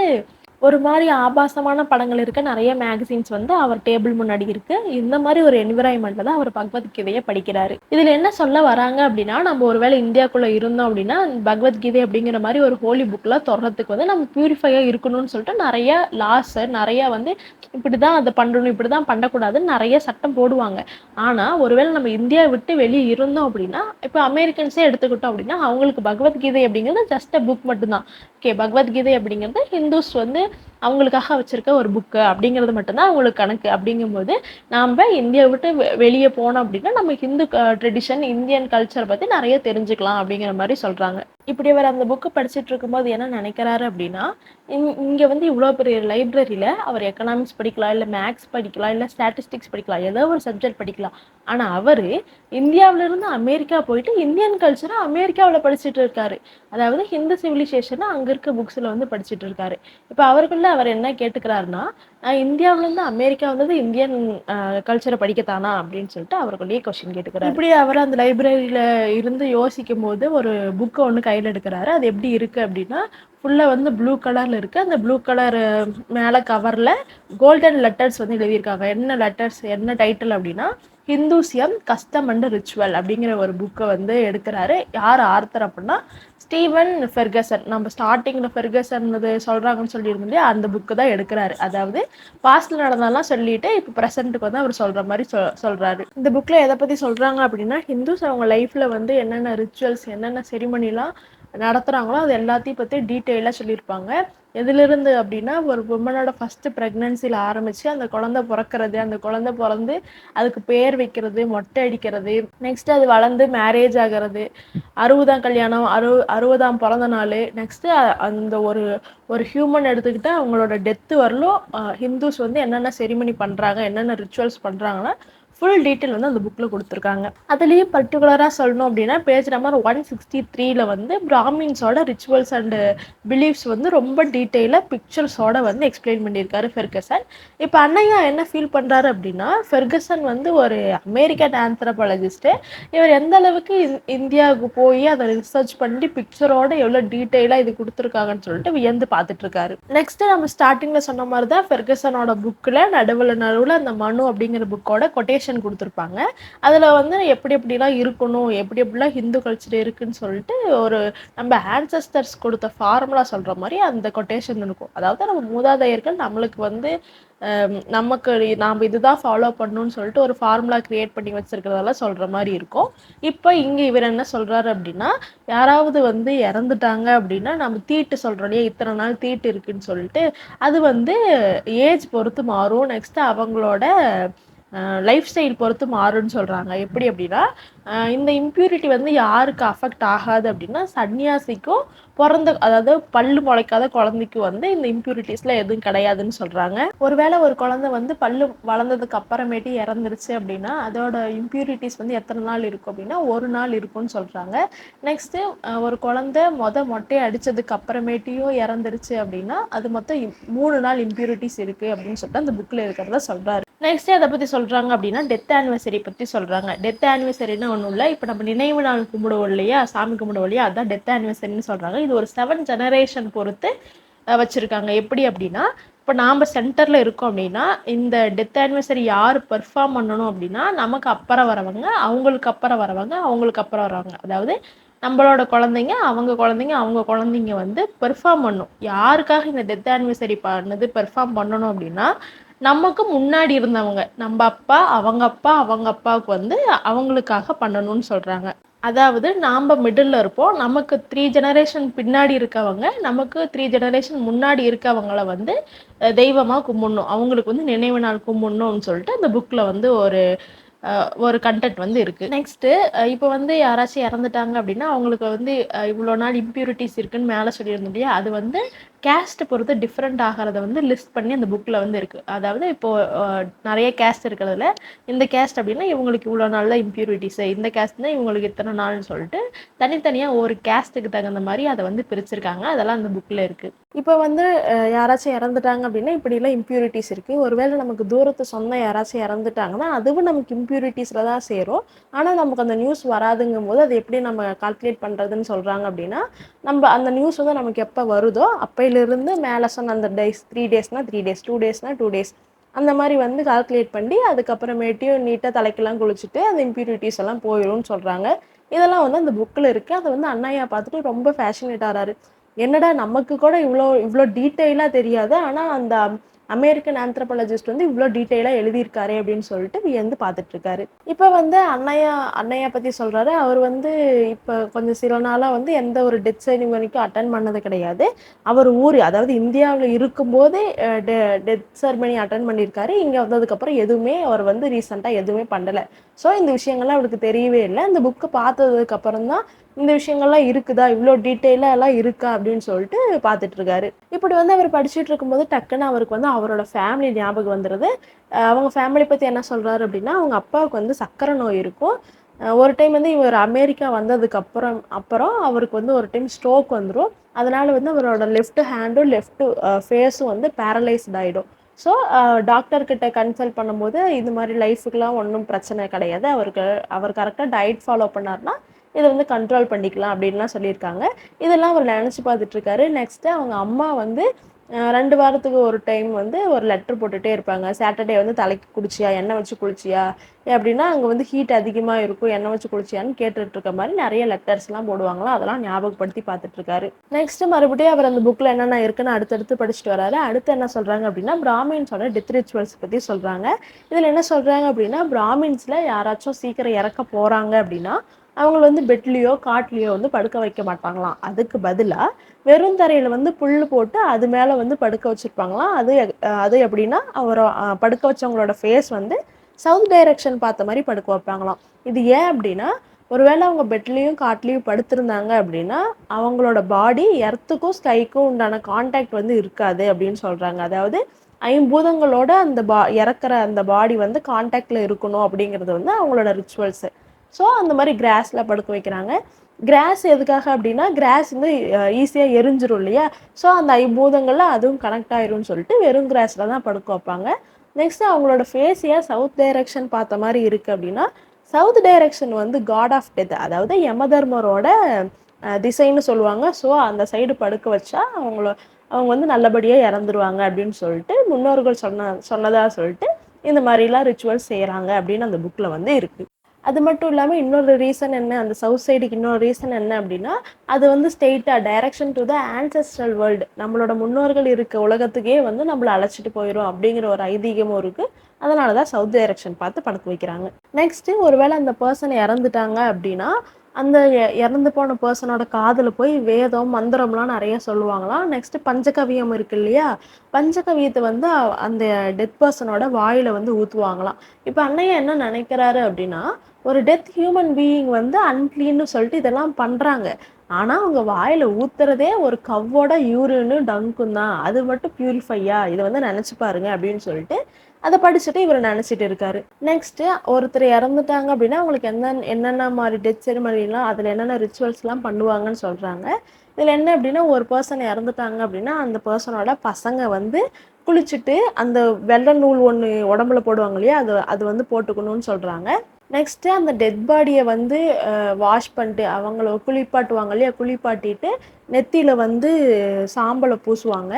ஒரு மாதிரி ஆபாசமான படங்கள் இருக்க நிறைய மேகசின்ஸ் வந்து அவர் டேபிள் முன்னாடி இருக்கு. இந்த மாதிரி ஒரு என்விரான்மெண்ட்ல தான் அவர் பகவத்கீதையை படிக்கிறாரு. இதுல என்ன சொல்ல வராங்க அப்படின்னா, நம்ம ஒருவேளை இந்தியாக்குள்ள இருந்தோம் அப்படின்னா பகவத்கீதை அப்படிங்கிற மாதிரி ஒரு ஹோலி புக்ல தொடர்றதுக்கு வந்து நம்ம பியூரிஃபையா இருக்கணும்னு சொல்லிட்டு நிறைய லாஸ், நிறைய வந்து இப்படிதான் அதை பண்ணணும், இப்படிதான் பண்ணக்கூடாதுன்னு நிறைய சட்டம் போடுவாங்க. ஆனா ஒருவேளை நம்ம இந்தியா விட்டு வெளியே இருந்தோம் அப்படின்னா, இப்போ அமெரிக்கன்ஸே எடுத்துக்கிட்டோம் அப்படின்னா அவங்களுக்கு பகவத்கீதை அப்படிங்கிறது ஜஸ்ட் அ புக் மட்டும்தான். ஓகே, பகவத்கீதை அப்படிங்கிறது ஹிந்துஸ் வந்து அவங்களுக்காக வச்சிருக்க ஒரு புக்கு அப்படிங்கிறது மட்டும்தான் அவங்களுக்கு கணக்கு. அப்படிங்கும்போது நாம் இந்தியாவை விட்டு வெளியே போனோம் அப்படின்னா நம்ம ஹிந்து ட்ரெடிஷன், இந்தியன் கல்ச்சர் பற்றி நிறைய தெரிஞ்சுக்கலாம் அப்படிங்கிற மாதிரி சொல்கிறாங்க. இப்படி அவர் அந்த புக்கு படிச்சுட்டு இருக்கும்போது என்ன நினைக்கிறாரு அப்படின்னா, இங்கே வந்து இவ்வளோ பெரிய லைப்ரரியில் அவர் எக்கனாமிக்ஸ் படிக்கலாம், இல்லை மேக்ஸ் படிக்கலாம், இல்லை ஸ்டாட்டிஸ்டிக்ஸ் படிக்கலாம், ஏதோ ஒரு சப்ஜெக்ட் படிக்கலாம். ஆனால் அவர் இந்தியாவிலிருந்து அமெரிக்கா போயிட்டு இந்தியன் கல்ச்சரை அமெரிக்காவில் படிச்சுட்டு இருக்காரு. அதாவது ஹிந்து சிவிலைசேஷனை அங்கே இருக்க புக்ஸில் வந்து படிச்சுட்டு இருக்காரு. இப்போ அவருக்குள்ள அவர் என்ன கேட்டுக்கிறாருன்னா, இந்தியாவிலேருந்து அமெரிக்கா வந்தது இந்தியன் கல்ச்சரை படிக்கத்தானா அப்படின்னு சொல்லிட்டு அவருக்குள்ளேயே கொஸ்டின் கேட்டுக்கிறாரு. இப்படி அவர் அந்த லைப்ரரியில் இருந்து யோசிக்கும் போது ஒரு புக்கை ஒன்று கையில் எடுக்கிறாரு. அது எப்படி இருக்குது அப்படின்னா, ஃபுல்லாக வந்து ப்ளூ கலரில் இருக்குது. அந்த ப்ளூ கலர் மேலே கவரில் கோல்டன் லெட்டர்ஸ் வந்து எழுதியிருக்காங்க. என்ன லெட்டர்ஸ், என்ன டைட்டில் அப்படின்னா, ஹிந்துசியம் கஸ்டம் அண்ட் ரிச்சுவல் அப்படிங்கிற ஒரு புக்கை வந்து எடுக்கிறாரு. யார் ஆர்த்தர் அப்படின்னா ஸ்டீவன் ஃபெர்கசன். நம்ம ஸ்டார்டிங்கில் ஃபெர்கசன் சொல்கிறாங்கன்னு சொல்லியிருந்தோம் இல்லையா, அந்த புக்கு தான் எடுக்கிறாரு. அதாவது பாஸ்டில் நடந்தாலாம் சொல்லிட்டு இப்போ ப்ரெசென்ட்டுக்கு வந்து அவர் சொல்கிற மாதிரி சொல்கிறாரு. இந்த புக்கில் எதை பற்றி சொல்கிறாங்க அப்படின்னா, ஹிந்துஸ் அவங்க லைஃப்பில் வந்து என்னென்ன ரிச்சுவல்ஸ், என்னென்ன செரிமனிலாம் நடத்துகிறாங்களோ அது எல்லாத்தையும் பற்றி டீட்டெயிலாக சொல்லியிருப்பாங்க. எதிலிருந்து அப்படின்னா, ஒரு உமனோட ஃபஸ்ட்டு ப்ரெக்னன்சியில் ஆரம்பித்து அந்த குழந்தை பிறக்கிறது, அந்த குழந்தை பிறந்து அதுக்கு பேர் வைக்கிறது, மொட்டை அடிக்கிறது, நெக்ஸ்ட்டு அது வளர்ந்து மேரேஜ் ஆகிறது, 60ஆம் கல்யாணம், 60ஆம் பிறந்த நாள், நெக்ஸ்ட்டு அந்த ஒரு ஹியூமன் எடுத்துக்கிட்டால் அவங்களோட டெத்து வரலும் ஹிந்துஸ் வந்து என்னென்ன செரிமனி பண்ணுறாங்க, என்னென்ன ரிச்சுவல்ஸ் பண்ணுறாங்கன்னா ஃபுல் டீட்டெயில் வந்து அந்த புக்கில் கொடுத்துருக்காங்க. அதுலேயும் பர்டிகுலராக சொல்லணும் அப்படின்னா பேஜ் நம்பர் 163 வந்து பிராமின்ஸோட ரிச்சுவல்ஸ் அண்டு பிலீஃப்ஸ் வந்து ரொம்ப டீட்டெயிலாக பிக்சர்ஸோட வந்து எக்ஸ்பிளைன் பண்ணியிருக்காரு ஃபெர்கசன். இப்போ அண்ணையா என்ன ஃபீல் பண்ணுறாரு அப்படின்னா, ஃபெர்கசன் வந்து ஒரு அமெரிக்கன் ஆந்த்ரோபாலஜிஸ்ட்டு. இவர் எந்த அளவுக்கு இந்தியாவுக்கு போய் அதை ரிசர்ச் பண்ணி பிக்சரோட எவ்வளோ டீட்டெயிலாக இது கொடுத்துருக்காங்கன்னு சொல்லிட்டு வியந்து பார்த்துட்ருக்காரு. நெக்ஸ்ட்டு நம்ம ஸ்டார்டிங்கில் சொன்ன மாதிரி தான் ஃபெர்கசனோட புக்கில் நடுவில் அந்த மனு அப்படிங்கிற புக்கோட கொட்டேஷன் கொடுத்துருப்பாங்க. அதில் வந்து எப்படி எப்படிலாம் இருக்கணும், எப்படி எப்படிலாம் ஹிந்து கல்ச்சர் இருக்குன்னு சொல்லிட்டு ஒரு நம்ம ஆன்சஸ்டர்ஸ் கொடுத்த ஃபார்முலா சொல்கிற மாதிரி அந்த கொட்டேஷன் இருக்கும். அதாவது நம்ம மூதாதையர்கள் நம்மளுக்கு வந்து நமக்கு நாம் இதுதான் ஃபாலோ பண்ணணும்னு சொல்லிட்டு ஒரு ஃபார்முலா க்ரியேட் பண்ணி வச்சுருக்கிறதெல்லாம் சொல்கிற மாதிரி இருக்கும். இப்போ இங்கே இவர் என்ன சொல்கிறாரு அப்படின்னா, யாராவது வந்து இறந்துட்டாங்க அப்படின்னா நம்ம தீட்டு சொல்கிறோம் இல்லையா, இத்தனை நாள் தீட்டு இருக்குன்னு சொல்லிட்டு அது வந்து ஏஜ் பொறுத்து மாறும். நெக்ஸ்ட்டு அவங்களோட லைஃப் ஸ்டைல் பொறுத்து மாறுன்னு சொல்கிறாங்க. எப்படி அப்படின்னா, இந்த இம்ப்யூரிட்டி வந்து யாருக்கு அஃபெக்ட் ஆகாது அப்படின்னா சன்னியாசிக்கும் அதாவது பல்லு முளைக்காத குழந்தைக்கும் வந்து இந்த இம்ப்யூரிட்டிஸ்லாம் எதுவும் கிடையாதுன்னு சொல்கிறாங்க. ஒருவேளை ஒரு குழந்தை வந்து பல்லு வளர்ந்ததுக்கு அப்புறமேட்டு இறந்துருச்சு அப்படின்னா அதோட இம்ப்யூரிட்டிஸ் வந்து எத்தனை நாள் இருக்கும் அப்படின்னா 1 நாள் இருக்கும்னு சொல்கிறாங்க. நெக்ஸ்ட்டு ஒரு குழந்தை மொட்டையை அடித்ததுக்கு அப்புறமேட்டையும் இறந்துருச்சு அப்படின்னா அது மொத்தம் 3 நாள் இம்ப்யூரிட்டிஸ் இருக்குது அப்படின்னு சொல்லிட்டு அந்த புக்கில் இருக்கிறத சொல்கிறாரு. நெக்ஸ்ட் அதை பற்றி சொல்கிறாங்க அப்படின்னா டெத் ஆனிவர்சரி பற்றி சொல்கிறாங்க. டெத் ஆனிவர்சரின்னு ஒன்றும் இல்லை, இப்போ நம்ம நினைவு நாள் கும்பிடுவோம் இல்லையா, சாமி கும்பிடுவோம் இல்லையா, அதுதான் டெத் ஆனிவர்சரின்னு சொல்கிறாங்க. இது ஒரு 7 ஜெனரேஷன் பொறுத்து வச்சுருக்காங்க. எப்படி அப்படின்னா, இப்போ நாம் சென்டரில் இருக்கோம் அப்படின்னா இந்த டெத் ஆனிவர்சரி யார் பெர்ஃபார்ம் பண்ணணும் அப்படின்னா நமக்கு அப்புறம் வரவங்க, அவங்களுக்கு அப்புறம் வரவங்க, அவங்களுக்கு அப்புறம் வரவங்க, அதாவது நம்மளோட குழந்தைங்க, அவங்க குழந்தைங்க, அவங்க குழந்தைங்க வந்து பெர்ஃபார்ம் பண்ணணும். யாருக்காக இந்த டெத் ஆனிவர்சரி பண்ணது பெர்ஃபார்ம் பண்ணணும் அப்படின்னா நமக்கு முன்னாடி இருந்தவங்க, நம்ம அப்பா, அவங்க அப்பா, அவங்க அப்பாவுக்கு வந்து அவங்களுக்காக பண்ணணும்னு சொல்கிறாங்க. அதாவது நாம் மிடில் இருப்போம், நமக்கு 3 ஜெனரேஷன் பின்னாடி இருக்கவங்க, நமக்கு 3 ஜெனரேஷன் முன்னாடி இருக்கவங்கள வந்து தெய்வமாக கும்பிடணும், அவங்களுக்கு வந்து நினைவு நாள் கும்பிடணும்னு சொல்லிட்டு அந்த புக்கில் வந்து ஒரு கண்டென்ட் வந்து இருக்குது. நெக்ஸ்ட்டு இப்போ வந்து யாராச்சும் இறந்துட்டாங்க அப்படின்னா அவங்களுக்கு வந்து இவ்வளோ நாள் இம்ப்யூரிட்டிஸ் இருக்குன்னு மேலே சொல்லியிருந்தோம் இல்லையா, அது வந்து கேஸ்ட் பொறுத்து டிஃப்ரெண்ட் ஆகிறத வந்து லிஸ்ட் பண்ணி அந்த புக்கில் வந்து இருக்குது. அதாவது இப்போது நிறைய கேஸ்ட் இருக்கிறதுல இந்த கேஸ்ட் அப்படின்னா இவங்களுக்கு இவ்வளோ நாளில் இம்ப்யூரிட்டிஸு, இந்த கேஸ்ட்னா இவங்களுக்கு இத்தனை நாள்னு சொல்லிட்டு தனித்தனியாக ஒரு கேஸ்ட்டுக்கு தகுந்த மாதிரி அதை வந்து பிரிச்சிருக்காங்க. அதெல்லாம் அந்த புக்கில் இருக்குது. இப்போ வந்து யாராச்சும் இறந்துட்டாங்க அப்படின்னா இப்படிலாம் இம்ப்யூரிட்டிஸ் இருக்குது. ஒருவேளை நமக்கு தூரத்து சொந்தம் யாராச்சும் இறந்துட்டாங்கன்னா அதுவும் நமக்கு இம்ப்யூரிட்டிஸில் தான் சேரும். ஆனால் நமக்கு அந்த நியூஸ் வராதுங்கும் போது அது எப்படி நம்ம கால்குலேட் பண்ணுறதுன்னு சொல்கிறாங்க அப்படின்னா, நம்ம அந்த நியூஸ் வந்து நமக்கு எப்போ வருதோ அப்பையிலிருந்து மேலே சொன்ன அந்த டேஸ் 3 டேஸ்னால் 3 டேஸ், 2 டேஸ்னால் 2 டேஸ் அந்த மாதிரி வந்து கால்குலேட் பண்ணி அதுக்கப்புறமேட்டையும் நீட்டாக தலைக்கெல்லாம் குளிச்சுட்டு அந்த இம்ப்யூரிட்டிஸ் எல்லாம் போயிடும்னு சொல்கிறாங்க. இதெல்லாம் வந்து அந்த புக்கில் இருக்குது. அதை வந்து அண்ணாயா பார்த்துட்டு ரொம்ப ஃபேஷனேட் ஆகிறாரு. என்னடா நமக்கு கூட இவ்வளோ இவ்வளோ டீட்டெயிலாக தெரியாது, ஆனால் அந்த அமெரிக்கன் ஆந்த்ரோபாலஜிஸ்ட் வந்து இவ்வளோ டீட்டெயிலாக எழுதியிருக்காரு அப்படின்னு சொல்லிட்டு வியந்து பார்த்துட்டு இருக்காரு. இப்போ வந்து அண்ணையா பற்றி சொல்கிறாரு. அவர் வந்து இப்போ கொஞ்சம் சில நாளாக வந்து எந்த ஒரு டெத் செரிமனிக்கும் அட்டன் பண்ணது கிடையாது. அவர் ஊர் அதாவது இந்தியாவில் இருக்கும்போதே டெத் செரிமனி அட்டன் பண்ணியிருக்காரு. இங்கே வந்ததுக்கப்புறம் எதுவுமே அவர் வந்து ரீசெண்டாக எதுவுமே பண்ணலை. ஸோ இந்த விஷயங்கள்லாம் அவருக்கு தெரியவே இல்லை. இந்த புக்கை பார்த்ததுக்கப்புறம் தான் இந்த விஷயங்கள்லாம் இருக்குதா, இவ்வளோ டீட்டெயிலாக எல்லாம் இருக்கா அப்படின்னு சொல்லிட்டு பார்த்துட்டு இருக்காரு. இப்படி வந்து அவர் படிச்சுட்டு இருக்கும்போது டக்குன்னு அவருக்கு வந்து அவரோட ஃபேமிலி ஞாபகம் வந்துடுது. அவங்க ஃபேமிலி பற்றி என்ன சொல்கிறாரு அப்படின்னா, அவங்க அப்பாவுக்கு வந்து சர்க்கரை நோய் இருக்கும். ஒரு டைம் வந்து இவர் அமெரிக்கா வந்ததுக்கு அப்புறம் அவருக்கு வந்து ஒரு டைம் ஸ்ட்ரோக் வந்துடும். அதனால வந்து அவரோட லெஃப்ட் ஹேண்டும் லெஃப்ட் ஃபேஸும் வந்து பேரலைஸ்ட் ஆகிடும். ஸோ டாக்டர்கிட்ட கன்சல்ட் பண்ணும்போது இது மாதிரி லைஃபுக்கெலாம் ஒன்றும் பிரச்சனை கிடையாது, அவர் கரெக்டாக டயட் ஃபாலோ பண்ணார்னா இதை வந்து கண்ட்ரோல் பண்ணிக்கலாம் அப்படின்லாம் சொல்லியிருக்காங்க. இதெல்லாம் அவர் நினச்சி பார்த்துட்ருக்காரு. நெக்ஸ்ட்டு அவங்க அம்மா வந்து 2 வாரத்துக்கு ஒரு டைம் வந்து ஒரு லெட்டர் போட்டுகிட்டே இருப்பாங்க. சாட்டர்டே வந்து தலைக்கு குளிச்சியா, எண்ணெய் வச்சு குளிச்சியா, அப்படின்னா அங்கே வந்து ஹீட் அதிகமாக இருக்கும், எண்ணெய் வச்சு குளிச்சியான்னு கேட்டுட்டு இருக்க மாதிரி நிறைய லெட்டர்ஸ்லாம் போடுவாங்களா, அதெல்லாம் ஞாபகப்படுத்தி பார்த்துட்ருக்காரு. நெக்ஸ்ட்டு மறுபடியும் அவர் அந்த புக்கில் என்னென்ன இருக்குன்னு அடுத்தடுத்து படிச்சுட்டு வராரு. அடுத்து என்ன சொல்கிறாங்க அப்படின்னா, பிராமின்ஸோட டெத் ரிச்சுவல்ஸ் பற்றி சொல்கிறாங்க. இதில் என்ன சொல்கிறாங்க அப்படின்னா, பிராமின்ஸில் யாராச்சும் சீக்கிரம் இறக்க போகிறாங்க அப்படின்னா அவங்கள வந்து பெட்லேயோ காட்லேயோ வந்து படுக்க வைக்க மாட்டாங்களாம். அதுக்கு பதிலாக வெறும் தரையில் வந்து புல் போட்டு அது மேலே வந்து படுக்க வச்சுருப்பாங்களாம். அது எப்படின்னா படுக்க வச்சவங்களோட ஃபேஸ் வந்து சவுத் டைரக்ஷன் பார்த்த மாதிரி படுக்க வைப்பாங்களாம். இது ஏன் அப்படின்னா, ஒருவேளை அவங்க பெட்லேயும் காட்லேயும் படுத்திருந்தாங்க அப்படின்னா அவங்களோட பாடி எர்த்துக்கும் ஸ்கைக்கும் உண்டான கான்டாக்ட் வந்து இருக்காது அப்படின்னு சொல்கிறாங்க. அதாவது ஐம்பூதங்களோட அந்த இறக்குற அந்த பாடி வந்து கான்டாக்டில் இருக்கணும் அப்படிங்கிறது வந்து அவங்களோட ரிச்சுவல்ஸு. ஸோ அந்த மாதிரி கிராஸில் படுக்க வைக்கிறாங்க. கிராஸ் எதுக்காக அப்படின்னா, கிராஸ் வந்து ஈஸியாக எரிஞ்சிரும் இல்லையா, ஸோ அந்த ஐம்பூதங்களில் அதுவும் கனெக்ட் ஆயிரும்னு சொல்லிட்டு வெறும் கிராஸில் தான் படுக்க வைப்பாங்க. நெக்ஸ்ட்டு அவங்களோட ஃபேஸியாக சவுத் டைரக்ஷன் பார்த்த மாதிரி இருக்குது அப்படின்னா, சவுத் டைரக்ஷன் வந்து காட் ஆஃப் டெத், அதாவது யமதர்மரோட திசைன்னு சொல்லுவாங்க. ஸோ அந்த சைடு படுக்க வச்சா அவங்க வந்து நல்லபடியாக இறந்துருவாங்க அப்படின்னு சொல்லிட்டு முன்னோர்கள் சொன்னதாக சொல்லிட்டு இந்த மாதிரிலாம் ரிச்சுவல்ஸ் செய்கிறாங்க அப்படின்னு அந்த புக்கில் வந்து இருக்குது. அது மட்டும் இல்லாமல் இன்னொரு ரீசன் என்ன, அந்த சவுத் சைடுக்கு இன்னொரு ரீசன் என்ன அப்படின்னா, அது வந்து ஸ்ட்ரெயிட்டாக direction to the ancestral world, நம்மளோட முன்னோர்கள் இருக்க உலகத்துக்கே வந்து நம்மளை அழைச்சிட்டு போயிடும் அப்படிங்கிற ஒரு ஐதீகமும் இருக்குது. அதனால தான் சவுத் டைரக்ஷன் பார்த்து படுக்க வைக்கிறாங்க. நெக்ஸ்ட்டு ஒருவேளை அந்த பர்சன் இறந்துட்டாங்க அப்படின்னா அந்த இறந்து போன பர்சனோட காதில் போய் வேதம் மந்திரம்லாம் நிறைய சொல்லுவாங்களாம். நெக்ஸ்ட்டு பஞ்சகவியம் இருக்கு இல்லையா, பஞ்சகவியத்தை வந்து அந்த டெத் பர்சனோட வாயில் வந்து ஊற்றுவாங்களாம். இப்போ அண்ணையா என்ன நினைக்கிறாரு அப்படின்னா, ஒரு டெத் ஹியூமன் பீயிங் வந்து அன்க்ளீன்னு சொல்லிட்டு இதெல்லாம் பண்ணுறாங்க, ஆனால் அவங்க வாயில் ஊத்துறதே ஒரு கவ்வோட யூரின்னு டங்கும் தான், அது மட்டும் பியூரிஃபையா, இதை வந்து நினச்சி பாருங்க அப்படின்னு சொல்லிட்டு அதை படிச்சுட்டு இவர் நினச்சிட்டு இருக்காரு. நெக்ஸ்ட்டு ஒருத்தர் இறந்துட்டாங்க அப்படின்னா அவங்களுக்கு என்னென்ன மாதிரி டெத் செரிமனிலாம் அதில் என்னென்ன ரிச்சுவல்ஸ்லாம் பண்ணுவாங்கன்னு சொல்கிறாங்க. இதில் என்ன அப்படின்னா, ஒரு பர்சன் இறந்துட்டாங்க அப்படின்னா அந்த பர்சனோட பசங்க வந்து குளிச்சுட்டு அந்த வெள்ளை நூல் ஒன்று உடம்புல போடுவாங்க இல்லையா, அது வந்து போட்டுக்கணும்னு சொல்கிறாங்க. நெக்ஸ்ட்டு அந்த டெட் பாடியை வந்து வாஷ் பண்ணிட்டு அவங்கள குளிப்பாட்டுவாங்க இல்லையா, குளிப்பாட்டிட்டு நெத்தியில் வந்து சாம்பலை பூசுவாங்க.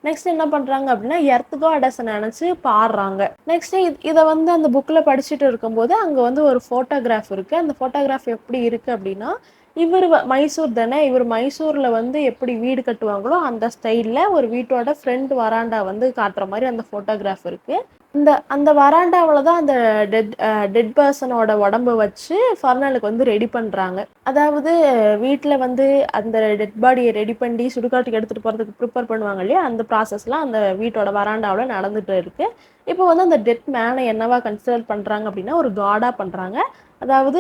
நெக்ஸ்ட் என்ன பண்ணுறாங்க அப்படின்னா, எர்த் காடஸை நினச்சி பாடுறாங்க. நெக்ஸ்ட்டு இதை வந்து அந்த புக்கில் படிச்சுட்டு இருக்கும்போது அங்கே வந்து ஒரு ஃபோட்டோகிராஃப் இருக்குது. அந்த ஃபோட்டோகிராஃப் எப்படி இருக்குது அப்படின்னா, இவர் மைசூர் தானே, இவர் மைசூரில் வந்து எப்படி வீடு கட்டுவாங்களோ அந்த ஸ்டைலில் ஒரு வீட்டோட ஃப்ரண்ட் வராண்டா வந்து காட்டுற மாதிரி அந்த ஃபோட்டோகிராஃப் இருக்குது. அந்த வராண்டாவில் தான் அந்த டெட் பர்சனோட உடம்பு வச்சு ஃபர்னலுக்கு வந்து ரெடி பண்ணுறாங்க. அதாவது வீட்டில் வந்து அந்த டெட் பாடியை ரெடி பண்ணி சுடுகாட்டுக்கு எடுத்துகிட்டு போகிறதுக்கு ப்ரிப்பேர் பண்ணுவாங்க இல்லையா, அந்த ப்ராசஸ்லாம் அந்த வீட்டோட வராண்டாவில் நடந்துகிட்டு இருக்குது. இப்போ வந்து அந்த டெட் மேனை என்னவா கன்சிடர் பண்ணுறாங்க அப்படின்னா ஒரு காடாக பண்ணுறாங்க. அதாவது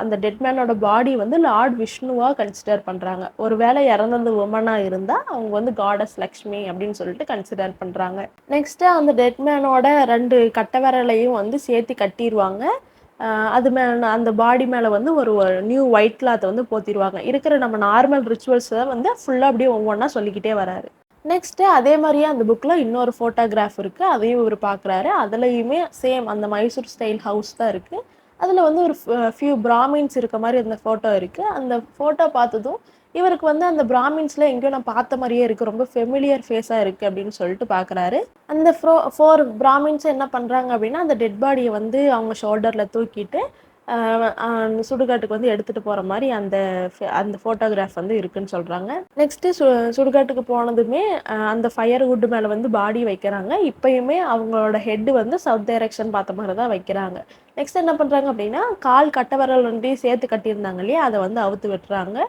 அந்த டெட் மேனோட பாடி வந்து லார்ட் விஷ்ணுவா கன்சிடர் பண்றாங்க. ஒரு வேளை இறந்தது வுமனா இருந்தா அவங்க வந்து காடஸ் லக்ஷ்மி அப்படின்னு சொல்லிட்டு கன்சிடர் பண்றாங்க. நெக்ஸ்ட் அந்த டெட் மேனோட 2 கட்டை விரலையும் வந்து சேர்த்து கட்டிருவாங்க. அது மேல அந்த பாடி மேல வந்து ஒரு நியூ ஒயிட் கிளாத் வந்து போத்திருவாங்க. இருக்கிற நம்ம நார்மல் ரிச்சுவல்ஸை வந்து ஃபுல்லா அப்படியே ஒவ்வொன்றா சொல்லிக்கிட்டே வராரு. நெக்ஸ்ட் அதே மாதிரியே அந்த புக்ல இன்னொரு ஃபோட்டோகிராஃப் இருக்கு. அதையும் இவர் பார்க்குறாரு. அதுலயுமே சேம் அந்த மைசூர் ஸ்டைல் ஹவுஸ் தான் இருக்கு. அதில் வந்து ஒரு ஃபியூ பிராமின்ஸ் இருக்க மாதிரி அந்த ஃபோட்டோ இருக்குது. அந்த ஃபோட்டோ பார்த்ததும் இவருக்கு வந்து அந்த பிராமின்ஸில் எங்கேயோ நான் பார்த்த மாதிரியே இருக்குது, ரொம்ப ஃபெமிலியர் ஃபேஸாக இருக்குது அப்படின்னு சொல்லிட்டு பார்க்குறாரு. அந்த 4 பிராமின்ஸ் என்ன பண்ணுறாங்க அப்படின்னா அந்த டெட் பாடியை வந்து அவங்க ஷோல்டரில் தூக்கிட்டு சுடுகாட்டுக்கு வந்து எடுத்துகிட்டு போகிற மாதிரி அந்த ஃபோட்டோகிராஃப் வந்து இருக்குன்னு சொல்கிறாங்க. நெக்ஸ்ட்டு சுடுகாட்டுக்கு போனதுமே அந்த ஃபயர் வுட் மேலே வந்து பாடி வைக்கிறாங்க. இப்பயுமே அவங்களோட ஹெட்டு வந்து சவுத் டைரக்ஷன் பார்த்த மாதிரி தான் வைக்கிறாங்க. நெக்ஸ்ட் என்ன பண்ணுறாங்க அப்படின்னா கால் கட்டை விரல் ரெண்டையும் சேர்த்து கட்டியிருந்தாங்க இல்லையா, அதை வந்து அவுத்து விட்டுறாங்க.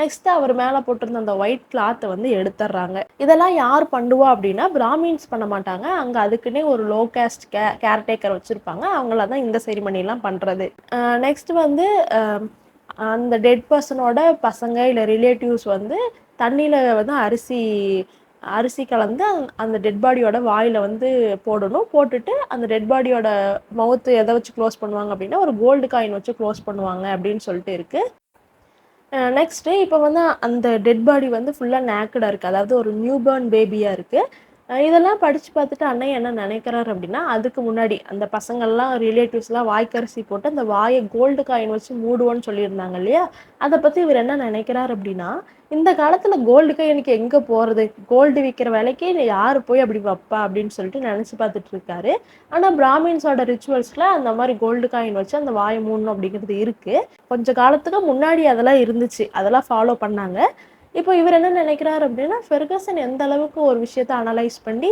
நெக்ஸ்ட் அவர் மேலே போட்டிருந்த அந்த ஒயிட் கிளாத்தை வந்து எடுத்துடுறாங்க. இதெல்லாம் யார் பண்ணுவா அப்படின்னா பிராமின்ஸ் பண்ண மாட்டாங்க. அங்கே அதுக்குன்னே ஒரு லோ கேஸ்ட் கேர்டேக்கர் வச்சுருப்பாங்க. அவங்கள தான் இந்த செரிமனிலாம் பண்ணுறது. நெக்ஸ்ட் வந்து அந்த டெட் பர்சனோட பசங்க இல்லை ரிலேட்டிவ்ஸ் வந்து தண்ணியில் வந்து அரிசி கலந்து அந்த டெட் பாடியோட வாயில் வந்து போடணும். போட்டுட்டு அந்த டெட் பாடியோட மவுத்து எதை வச்சு க்ளோஸ் பண்ணுவாங்க அப்படின்னா ஒரு கோல்டு காயின் வச்சு க்ளோஸ் பண்ணுவாங்க அப்படின்னு சொல்லிட்டு இருக்குது. நெக்ஸ்ட்டு இப்போ வந்து அந்த டெட் பாடி வந்து ஃபுல்லாக நேக்கடாக இருக்குது. அதாவது ஒரு நியூ பார்ன் பேபியாக இருக்குது. இதெல்லாம் படித்து பார்த்துட்டு அண்ணன் என்ன நினைக்கிறாரு அப்படின்னா அதுக்கு முன்னாடி அந்த பசங்கள்லாம் ரிலேட்டிவ்ஸ்லாம் வாய்க்கரிசி போட்டு அந்த வாயை கோல்டு காயின் வச்சு மூடுவோன்னு சொல்லியிருந்தாங்க இல்லையா, அதை பற்றி இவர் என்ன நினைக்கிறார் அப்படின்னா இந்த காலத்தில் கோல்டு காயினுக்கு எங்கே போகிறது, கோல்டு விற்கிற விலைக்கு யார் போய் அப்படி வைப்பா அப்படின்னு சொல்லிட்டு நினச்சி பார்த்துட்டு இருக்காரு. ஆனால் பிராமின்ஸோட ரிச்சுவல்ஸில் அந்த மாதிரி கோல்டு காயின் வச்சு அந்த வாயை மூடணும் அப்படிங்கிறது இருக்குது. கொஞ்சம் காலத்துக்கு முன்னாடி அதெல்லாம் இருந்துச்சு, அதெல்லாம் ஃபாலோ பண்ணாங்க. இப்போ இவர் என்ன நினைக்கிறாரு அப்படின்னா ஃபெர்கசன் எந்த அளவுக்கு ஒரு விஷயத்த அனலைஸ் பண்ணி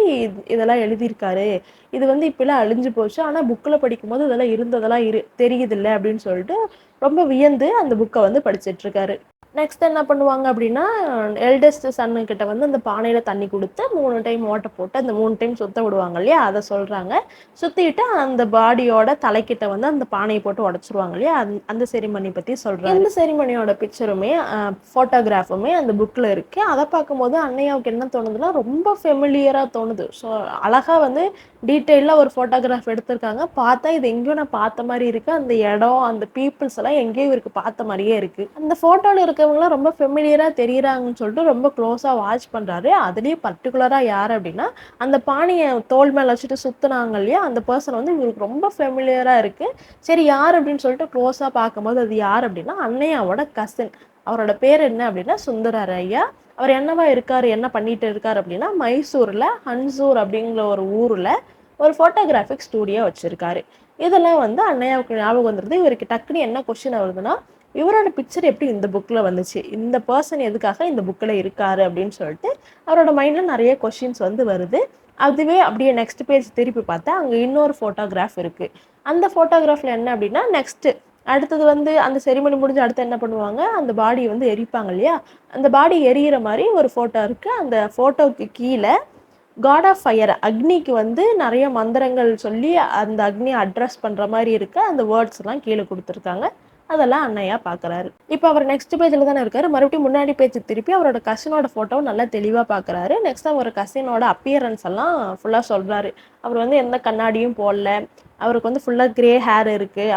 இதெல்லாம் எழுதியிருக்காரு, இது வந்து இப்பெல்லாம் அழிஞ்சு போச்சு, ஆனால் புக்கில் படிக்கும்போது இதெல்லாம் இருந்ததெல்லாம் தெரியுதில்ல அப்படின்னு சொல்லிட்டு ரொம்ப வியந்து அந்த புக்கை வந்து படிச்சுட்டு இருக்காரு. நெக்ஸ்ட் என்ன பண்ணுவாங்க அப்படின்னா எல்டஸ்ட் சன்னுக்கிட்ட வந்து அந்த பானையில் தண்ணி கொடுத்து 3 டைம் ஓட்டை போட்டு அந்த 3 டைம் சுத்த விடுவாங்க இல்லையா, அதை சொல்கிறாங்க. சுற்றிட்டு அந்த பாடியோட தலைக்கிட்ட வந்து அந்த பானையை போட்டு உடச்சிருவாங்க இல்லையா, அந்த செரிமனி பற்றி சொல்கிறாங்க. இந்த செரிமனியோட பிக்சருமே ஃபோட்டோகிராஃபுமே அந்த புக்கில் இருக்குது. அதை பார்க்கும்போது அன்னையாவுக்கு என்ன தோணுதுன்னா ரொம்ப ஃபெமிலியராக தோணுது. ஸோ அழகாக வந்து டீட்டெயிலாக ஒரு ஃபோட்டோகிராஃப் எடுத்திருக்காங்க. பார்த்தா இது எங்கேயோ நான் பார்த்த மாதிரி இருக்குது, அந்த இடம் அந்த பீப்புள்ஸ் எல்லாம் எங்கேயோ இவருக்கு பார்த்த மாதிரியே இருக்குது. அந்த ஃபோட்டோவில் இருக்கவங்களாம் ரொம்ப ஃபெமிலியராக தெரியுறாங்கன்னு சொல்லிட்டு ரொம்ப க்ளோஸாக வாட்ச் பண்ணுறாரு. அதுலேயும் பர்டிகுலராக யார் அப்படின்னா அந்த பானையை தோல் மேலே வச்சுட்டு சுற்றுனாங்க இல்லையா, அந்த பர்சன் வந்து இவருக்கு ரொம்ப ஃபெமிலியராக இருக்குது. சரி யார் அப்படின்னு சொல்லிட்டு க்ளோஸாக பார்க்கும்போது அது யார் அப்படின்னா அன்னையாவோட கசின். அவரோட பேர் என்ன அப்படின்னா சுந்தரர் ஐயா. அவர் என்னவா இருக்காரு, என்ன பண்ணிட்டு இருக்காரு அப்படின்னா மைசூரில் ஹன்சூர் அப்படிங்கிற ஒரு ஊரில் ஒரு ஃபோட்டோகிராஃபிக் ஸ்டூடியோ வச்சுருக்காரு. இதெல்லாம் வந்து அன்னையாவுக்கு ஞாபகம் வந்துடுது. இவருக்கு டக்குன்னு என்ன கொஸ்டின் வருதுன்னா இவரோட பிக்சர் எப்படி இந்த புக்கில் வந்துச்சு, இந்த பர்சன் எதுக்காக இந்த புக்கில் இருக்காரு அப்படின்னு சொல்லிட்டு அவரோட மைண்டில் நிறைய கொஷின்ஸ் வந்து வருது. அதுவே அப்படியே நெக்ஸ்ட் பேஜ் திருப்பி பார்த்தா அங்கே இன்னொரு ஃபோட்டோகிராஃப் இருக்குது. அந்த ஃபோட்டோகிராஃபில் என்ன அப்படின்னா நெக்ஸ்ட்டு அடுத்தது வந்து அந்த செரிமனி முடிஞ்சு அடுத்து என்ன பண்ணுவாங்க அந்த பாடியை வந்து எரிப்பாங்க இல்லையா, அந்த பாடி எரியிற மாதிரி ஒரு ஃபோட்டோ இருக்குது. அந்த ஃபோட்டோவுக்கு கீழே காட் ஆஃப் ஃபயர் அக்னிக்கு வந்து நிறைய மந்திரங்கள் சொல்லி அந்த அக்னியை அட்ரஸ் பண்ணுற மாதிரி இருக்க அந்த வேர்ட்ஸ்லாம் கீழே கொடுத்துருக்காங்க. அதெல்லாம் அண்ணையா பார்க்குறாரு. இப்போ அவர் நெக்ஸ்ட் பேஜில் தானே இருக்காரு. மறுபடியும் முன்னாடி பேஜ் திருப்பி அவரோட கசினோட ஃபோட்டோவை நல்லா தெளிவாக பார்க்குறாரு. நெக்ஸ்ட் அவர் கசினோட அப்பியரன்ஸ் எல்லாம் ஃபுல்லாக சொல்கிறாரு. அவர் வந்து எந்த கண்ணாடியும் போடல, அவருக்கு வந்து ஃபுல்லாக கிரே ஹேர் இருக்குது,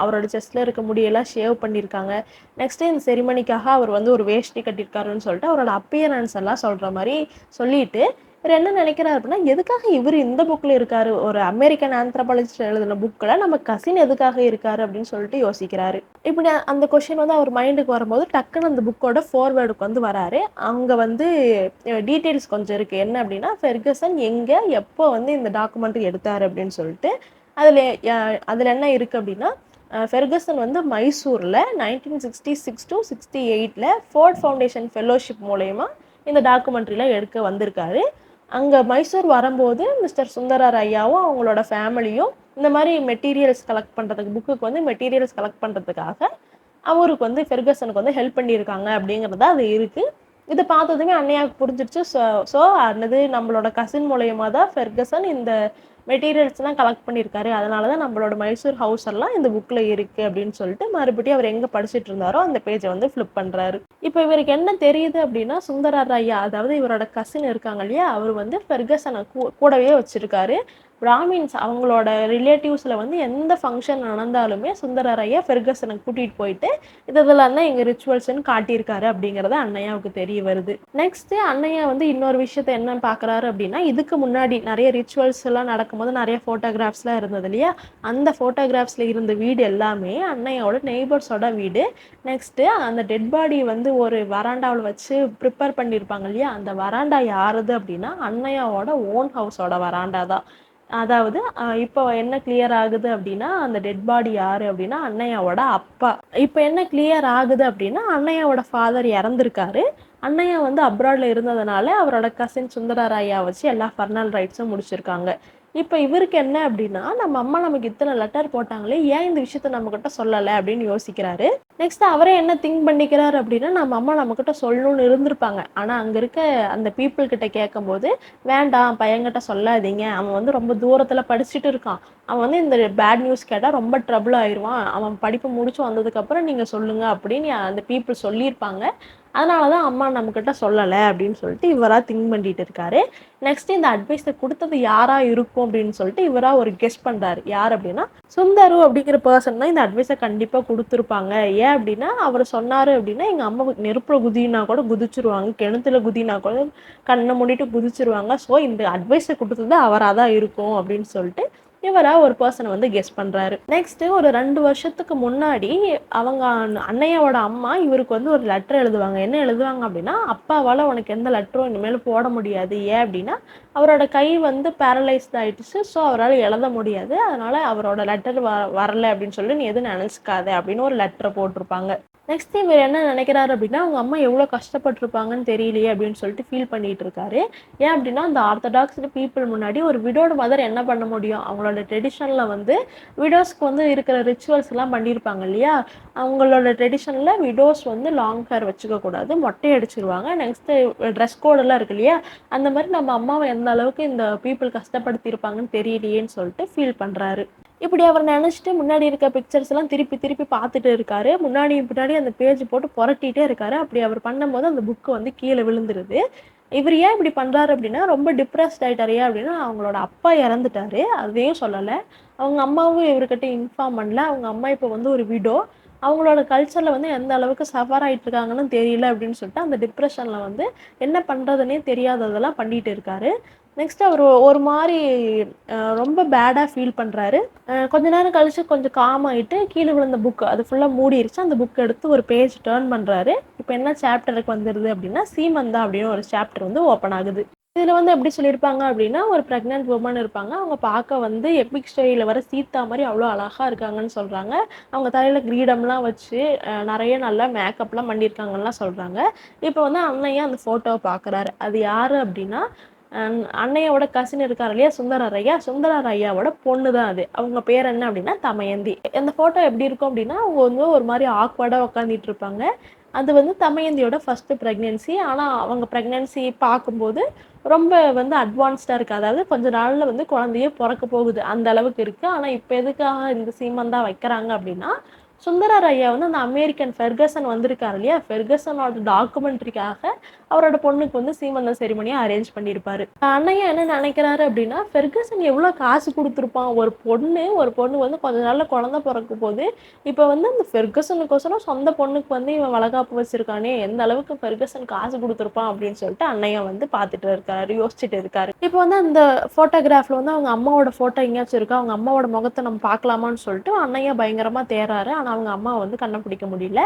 அவரோட செஸ்ட்டில் இருக்க முடியெல்லாம் ஷேவ் பண்ணியிருக்காங்க. நெக்ஸ்ட்டு இந்த செரிமனிக்காக அவர் வந்து ஒரு வேஷ்டி கட்டியிருக்காருன்னு சொல்லிட்டு அவரோட அப்பியரன்ஸ் எல்லாம் சொல்கிற மாதிரி சொல்லிட்டு இவர் என்ன நினைக்கிறாரு அப்படின்னா எதுக்காக இவர் இந்த புக்கில் இருக்காரு, ஒரு அமெரிக்கன் ஆந்த்ரோபாலஜிஸ்ட் எழுதின புக்கில் நம்ம கசின் எதுக்காக இருக்காரு அப்படின்னு சொல்லிட்டு யோசிக்கிறாரு. இப்படி அந்த கொஷின் வந்து அவர் மைண்டுக்கு வரும்போது டக்குன்னு அந்த புக்கோட ஃபோர்வேர்டுக்கு வந்து வராரு. அங்கே வந்து டீட்டெயில்ஸ் கொஞ்சம் இருக்குது. என்ன அப்படின்னா ஃபெர்கசன் எங்கே எப்போ வந்து இந்த டாக்குமெண்ட்ரி எடுத்தார் அப்படின்னு சொல்லிட்டு அதில் என்ன இருக்குது அப்படின்னா ஃபெர்கசன் வந்து மைசூரில் 1966 to 68 ஃபோர்ட் ஃபவுண்டேஷன் ஃபெல்லோஷிப் மூலயமா இந்த டாக்குமெண்ட்ரிலாம் எடுக்க வந்திருக்காரு. அங்கே மைசூர் வரும்போது மிஸ்டர் சுந்தரர் ஐயாவும் அவங்களோட ஃபேமிலியும் இந்த மாதிரி மெட்டீரியல்ஸ் கலெக்ட் பண்ணுறதுக்கு புக்குக்கு வந்து மெட்டீரியல்ஸ் கலெக்ட் பண்ணுறதுக்காக அவருக்கு வந்து ஃபெர்கசனுக்கு வந்து ஹெல்ப் பண்ணியிருக்காங்க அப்படிங்கிறது அது இருக்குது. இதை பார்த்ததுமே அன்னையாவுக்கு புரிஞ்சிடுச்சு. ஸோ அன்னது நம்மளோட கசின் மூலயமா தான் ஃபெர்கசன் இந்த மெட்டீரியல்ஸ்லாம் கலெக்ட் பண்ணியிருக்காரு. அதனால தான் நம்மளோட மைசூர் ஹவுஸ் எல்லாம் இந்த புக்ல இருக்கு அப்படின்னு சொல்லிட்டு மறுபடியும் அவர் எங்க படிச்சுட்டு இருந்தாரோ அந்த பேஜ வந்து ஃபிளிப் பண்றாரு. இப்ப இவருக்கு என்ன தெரியுது அப்படின்னா, சுந்தரராயா அதாவது இவரோட கசின் இருக்காங்க இல்லையா, அவர் வந்து ஃபெர்கசன கூடவே வச்சிருக்காரு. பிராமின்ஸ் அவங்களோட ரிலேட்டிவ்ஸ்ல வந்து எந்த ஃபங்ஷன் நடந்தாலுமே சுந்தரரையா ஃபெர்கசனை கூட்டிட்டு போயிட்டு இதெல்லாம் தான் எங்க ரிச்சுவல்ஸ்ன்னு காட்டியிருக்காரு அப்படிங்கறது அண்ணையாவுக்கு தெரிய வருது. நெக்ஸ்ட் அண்ணையா வந்து இன்னொரு விஷயத்த என்ன பாக்குறாரு அப்படின்னா, இதுக்கு முன்னாடி நிறைய ரிச்சுவல்ஸ் எல்லாம் நடக்கும்போது நிறைய போட்டோகிராஃப்ஸ்லாம் இருந்தது இல்லையா, அந்த போட்டோகிராஃப்ஸ்ல இருந்த வீடு எல்லாமே அண்ணையோட நெய்பர்ஸோட வீடு. நெக்ஸ்ட் அந்த டெட் பாடி வந்து ஒரு வராண்டாவில் வச்சு ப்ரிப்பேர் பண்ணியிருப்பாங்க இல்லையா, அந்த வராண்டா யாருது அப்படின்னா அண்ணையாவோட ஓன் ஹவுஸோட வராண்டா தான். அதாவது இப்போ என்ன கிளியர் ஆகுது அப்படின்னா, அந்த டெட் பாடி யாரு அப்படின்னா அண்ணையாவோட அப்பா. இப்போ என்ன கிளியர் ஆகுது அப்படின்னா, அண்ணையாவோட ஃபாதர் இறந்திருக்காரு. அண்ணையா வந்து அப்ராட்ல இருந்ததுனால அவரோட கசின் சுந்தரராயா வச்சு எல்லா ஃபர்னல் ரைட்ஸும் முடிச்சிருக்காங்க. இப்போ இவருக்கு என்ன அப்படின்னா, நம்ம அம்மா நமக்கு இத்தனை லெட்டர் போட்டாங்களே, ஏன் இந்த விஷயத்த நம்மக்கிட்ட சொல்லலை அப்படின்னு யோசிக்கிறாரு. நெக்ஸ்ட் அவரே என்ன திங்க் பண்ணிக்கிறாரு அப்படின்னா, நம்ம அம்மா நம்மக்கிட்ட சொல்லணும்னு இருந்திருப்பாங்க. ஆனால் அங்கே இருக்க அந்த பீப்புள் கிட்ட கேட்கும்போது, வேண்டாம் பையன்கிட்ட சொல்லாதீங்க, அவன் வந்து ரொம்ப தூரத்தில் படிச்சுட்டு இருக்கான், அவன் வந்து இந்த பேட் நியூஸ் கேட்டால் ரொம்ப ட்ரபிள் ஆயிடுவான், அவன் படிப்பு முடிச்சு வந்ததுக்கப்புறம் நீங்கள் சொல்லுங்க அப்படின்னு அந்த பீப்புள் சொல்லியிருப்பாங்க. அதனால தான் அம்மா நம்மக்கிட்ட சொல்லலை அப்படின்னு சொல்லிட்டு இவராக திங்க் பண்ணிட்டு இருக்காரு. நெக்ஸ்ட் இந்த அட்வைஸை கொடுத்தது யாரா இருக்கும் அப்படின்னு சொல்லிட்டு இவரா ஒரு கெஸ் பண்றாரு. யார் அப்படின்னா, சுந்தரு அப்படிங்கிற பர்சன் தான் இந்த அட்வைஸை கண்டிப்பா கொடுத்துருப்பாங்க. ஏன் அப்படின்னா, அவர் சொன்னாரு அப்படின்னா எங்க அம்மா நெருப்புல குதினா கூட குதிச்சிருவாங்க, கிணத்துல குதினா கூட கண்ணை மூடிட்டு குதிச்சிருவாங்க, ஸோ இந்த அட்வைஸை கொடுத்தது அவராக தான் இருக்கும் அப்படின்னு சொல்லிட்டு இவரா ஒரு பர்சனை வந்து கெஸ் பண்றாரு. நெக்ஸ்ட் ஒரு 2 வருஷத்துக்கு முன்னாடி அவங்க அண்ணையாவோட அம்மா இவருக்கு வந்து ஒரு லெட்டர் எழுதுவாங்க. என்ன எழுதுவாங்க அப்படின்னா, அப்பாவால் உனக்கு எந்த லெட்டரும் இனிமேல் போட முடியாது. ஏன் அப்படின்னா, அவரோட கை வந்து பேரலைஸ்ட் ஆயிடுச்சு, ஸோ அவரால் எழுத முடியாது, அதனால அவரோட லெட்டர் வரல அப்படின்னு சொல்லி நீ எதுவும் நினச்சிக்காத அப்படின்னு ஒரு லெட்டரை போட்டிருப்பாங்க. நெக்ஸ்ட் இவர் என்ன நினைக்கிறாரு அப்படின்னா, அவங்க அம்மா எவ்வளோ கஷ்டப்பட்டிருப்பாங்கன்னு தெரியலையே அப்படின்னு சொல்லிட்டு ஃபீல் பண்ணிட்டு இருக்காரு. ஏன் அப்படின்னா, அந்த ஆர்த்தடாக்ஸ் பீப்புள் முன்னாடி ஒரு விடோட மதர் என்ன பண்ண முடியும், அவங்களோட ட்ரெடிஷனில் வந்து விடோஸ்க்கு வந்து இருக்கிற ரிச்சுவல்ஸ் எல்லாம் பண்ணியிருப்பாங்க இல்லையா, அவங்களோட ட்ரெடிஷனில் விடோஸ் வந்து லாங் ஹேர் வச்சுக்க கூடாது, மொட்டை அடிச்சிருவாங்க. நெக்ஸ்ட் ட்ரெஸ் கோடெல்லாம் இருக்கு இல்லையா, அந்த மாதிரி நம்ம அம்மாவை எந்த அளவுக்கு இந்த பீப்புள் கஷ்டப்படுத்தியிருப்பாங்கன்னு தெரியலையேன்னு சொல்லிட்டு ஃபீல் பண்ணுறாரு. இப்படி அவர் நினச்சிட்டு முன்னாடி இருக்க பிக்சர்ஸ் எல்லாம் திருப்பி திருப்பி பார்த்துட்டு இருக்காரு. முன்னாடி பின்னாடி அந்த பேஜ் போட்டு புரட்டிட்டே இருக்காரு. அப்படி அவர் பண்ணும்போது அந்த புக்கு வந்து கீழே விழுந்துருது. இவர் ஏன் இப்படி பண்றாரு அப்படின்னா, ரொம்ப டிப்ரெஸ்ட் ஆயிட்டாரு. ஏன் அப்படின்னா, அவங்களோட அப்பா இறந்துட்டாரு, அதையும் சொல்லலை, அவங்க அம்மாவும் இவர்கிட்ட இன்ஃபார்ம் பண்ணல. அவங்க அம்மா இப்போ வந்து ஒரு விடோ, அவங்களோட கல்ச்சரில் வந்து எந்த அளவுக்கு சஃபர் ஆகிட்டு இருக்காங்கன்னு தெரியல அப்படின்னு சொல்லிட்டு அந்த டிப்ரெஷனில் வந்து என்ன பண்ணுறதுனே தெரியாததெல்லாம் பண்ணிட்டு இருக்காரு. நெக்ஸ்ட் அவர் ஒரு மாதிரி ரொம்ப பேடாக ஃபீல் பண்ணுறாரு. கொஞ்ச நேரம் கழிச்சு கொஞ்சம் காம் ஆகிட்டு கீழே விழுந்த புக் அது ஃபுல்லாக மூடிடுச்சு. அந்த புக் எடுத்து ஒரு பேஜ் டேர்ன் பண்ணுறாரு. இப்போ என்ன சாப்டருக்கு வந்துடுது அப்படின்னா, சீமந்தா அப்படின்னு ஒரு சாப்டர் வந்து ஓப்பன் ஆகுது. இதில் வந்து எப்படி சொல்லியிருப்பாங்க அப்படின்னா, ஒரு ப்ரெக்னென்ட் உமன் இருப்பாங்க, அவங்க பார்க்க வந்து எபிக் ஸ்டோரியில் வர சீதா மாதிரி அவ்வளோ அழகாக இருக்காங்கன்னு சொல்கிறாங்க. அவங்க தலையில் கிரீடம்லாம் வச்சு நிறைய நல்லா மேக்கப்லாம் பண்ணியிருக்காங்கலாம் சொல்கிறாங்க. இப்போ வந்து அண்ணையா அந்த ஃபோட்டோவை பார்க்குறாரு. அது யார் அப்படின்னா, அண்ணையோட கசின் இருக்கார் இல்லையா சுந்தரரையா, சுந்தரரையாவோட பொண்ணு தான் அது. அவங்க பேர் என்ன அப்படின்னா தமயந்தி. அந்த ஃபோட்டோ எப்படி இருக்கும் அப்படின்னா, அவங்க வந்து ஒரு மாதிரி ஆக்வர்டாக உட்காந்துட்டு இருப்பாங்க. அது வந்து தமயந்தியோட ஃபர்ஸ்ட் ப்ரெக்னென்சி. ஆனால் அவங்க ப்ரெக்னென்சி பார்க்கும்போது ரொம்ப வந்து அட்வான்ஸ்டாக இருக்குது. அதாவது கொஞ்ச நாளில் வந்து குழந்தையே பிறக்க போகுது, அந்த அளவுக்கு இருக்குது. ஆனால் இப்போ எதுக்காக இந்த சீமந்தா வைக்கிறாங்க அப்படின்னா, சுந்தரரையா வந்து அந்த அமெரிக்கன் ஃபெர்கசன் வந்திருக்காரு இல்லையா, ஃபெர்கசனோட டாக்குமெண்ட்ரிக்காக அவரோட பொண்ணுக்கு வந்து சீமந்த செரிமனியை அரேஞ்ச் பண்ணியிருப்பாரு. அண்ணையா என்ன நினைக்கிறாரு அப்படின்னா, ஃபெர்கசன் எவ்வளோ காசு கொடுத்துருப்பான், ஒரு பொண்ணு வந்து கொஞ்ச நாளில் குழந்தை பிறக்க போகுது, இப்போ வந்து அந்த ஃபெர்கசனுக்கோசரம் சொந்த பொண்ணுக்கு வந்து இவன் வளகாப்பு வச்சிருக்கானே, எந்த அளவுக்கு ஃபெர்கசன் காசு கொடுத்துருப்பான் அப்படின்னு சொல்லிட்டு அண்ணையா வந்து பார்த்துட்டு இருக்காரு, யோசிச்சுட்டு இருக்காரு. இப்போ வந்து அந்த ஃபோட்டோகிராஃபில் வந்து அவங்க அம்மாவோட ஃபோட்டோ எங்கேயாச்சும் இருக்கா, அவங்க அம்மாவோட முகத்தை நம்ம பார்க்கலாமான்னு சொல்லிட்டு அண்ணையா பயங்கரமாக தேறாரு. ஆனால் அவங்க அம்மாவை வந்து கண்டுபிடிக்க முடியல.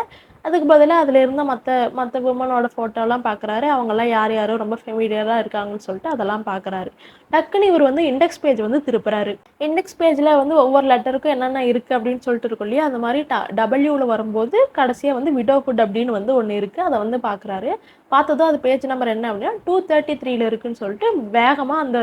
அதுக்கு பதிலாக அதில் இருந்த மற்ற மற்ற விமனோட ஃபோட்டோலாம் பார்க்குறாரு. அவங்கெல்லாம் யார் யாரோ ரொம்ப ஃபெமிலியராக இருக்காங்கன்னு சொல்லிட்டு அதெல்லாம் பார்க்குறாரு. டக்குன்னு இவர் வந்து இண்டெக்ஸ் பேஜ் வந்து திருப்புறாரு. இண்டெக்ஸ் பேஜில் வந்து ஒவ்வொரு லெட்டருக்கும் என்னென்ன இருக்குது அப்படின்னு சொல்லிட்டு இருக்கும் இல்லையா, அந்த மாதிரி டபிள்யூவில் வரும்போது கடைசியாக வந்து விடோகுட் அப்படின்னு வந்து ஒன்று இருக்குது, அதை வந்து பார்க்குறாரு. பார்த்ததும் அது பேஜ் நம்பர் என்ன அப்படின்னா 233 இருக்குன்னு சொல்லிட்டு வேகமாக அந்த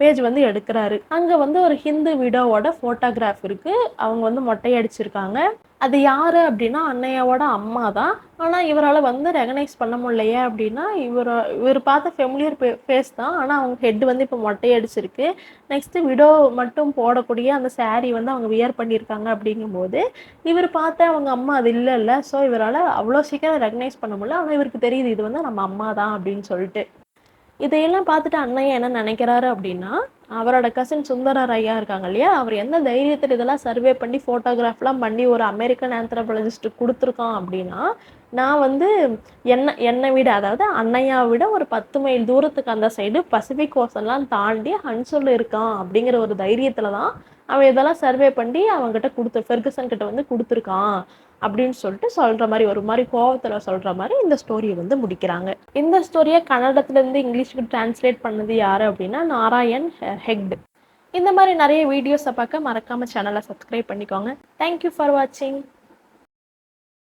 பேஜ் வந்து எடுக்கிறாரு. அங்கே வந்து ஒரு ஹிந்து விடோவோட ஃபோட்டோகிராஃப் இருக்குது. அவங்க வந்து மொட்டையடிச்சிருக்காங்க. அது யார் அப்படின்னா அண்ணையாவோட அம்மா தான். ஆனால் இவரால் வந்து ரெகனைஸ் பண்ண முடியலையே அப்படின்னா இவர் பார்த்த ஃபெமிலியர் ஃபேஸ் தான். ஆனால் அவங்க ஹெட் வந்து இப்போ மொட்டையடிச்சிருக்கு. நெக்ஸ்ட்டு விடோ மட்டும் போடக்கூடிய அந்த saree வந்து அவங்க வியர் பண்ணியிருக்காங்க. அப்படிங்கும்போது இவர் பார்த்த அவங்க அம்மா அது இல்லைல்ல. ஸோ இவரால் அவ்வளோ சீக்கிரம் ரெகனைஸ் பண்ண முடியல. ஆனால் இவருக்கு தெரியுது இது வந்து நம்ம அம்மா தான் அப்படின்னு சொல்லிட்டு. இதையெல்லாம் பார்த்துட்டு அண்ணன் என்ன நினைக்கிறாரு அப்படின்னா, அவரோட கசின் சுந்தரர் ஐயா இருக்காங்க இல்லையா, அவர் எந்த தைரியத்துல இதெல்லாம் சர்வே பண்ணி ஃபோட்டோகிராஃப்லாம் பண்ணி ஒரு அமெரிக்கன் ஆந்த்ரோபாலஜிஸ்ட்டுக்கு குடுத்துருக்கான் அப்படின்னா, நான் வந்து என்னை விட அதாவது அண்ணையாவை விட ஒரு 10 மைல் தூரத்துக்கு அந்த சைடு பசிபிக் ஓசன்லாம் தாண்டி ஹன்சூல இருக்கான் அப்படிங்கிற ஒரு தைரியத்துல தான் அவன் இதெல்லாம் சர்வே பண்ணி அவன்கிட்ட ஃபெர்குசன் கிட்ட வந்து குடுத்துருக்கான் அப்படின்னு சொல்லிட்டு சொல்ற மாரி ஒரு மாரி கோவத்துல சொல்ற மாரி இந்த ஸ்டோரிய வந்து முடிக்கிறாங்க. இந்த ஸ்டோரிய கன்னடத்துலேருந்து இங்கிலீஷ்க்கு டிரான்ஸ்லேட் பண்ணது யாரு அப்படின்னா நாராயண் ஹெக்ட். இந்த மாதிரி நிறைய வீடியோஸை பார்க்க மறக்காம சேனலை சப்ஸ்கிரைப் பண்ணிக்கோங்க. தேங்க்யூ ஃபார் வாட்சிங்.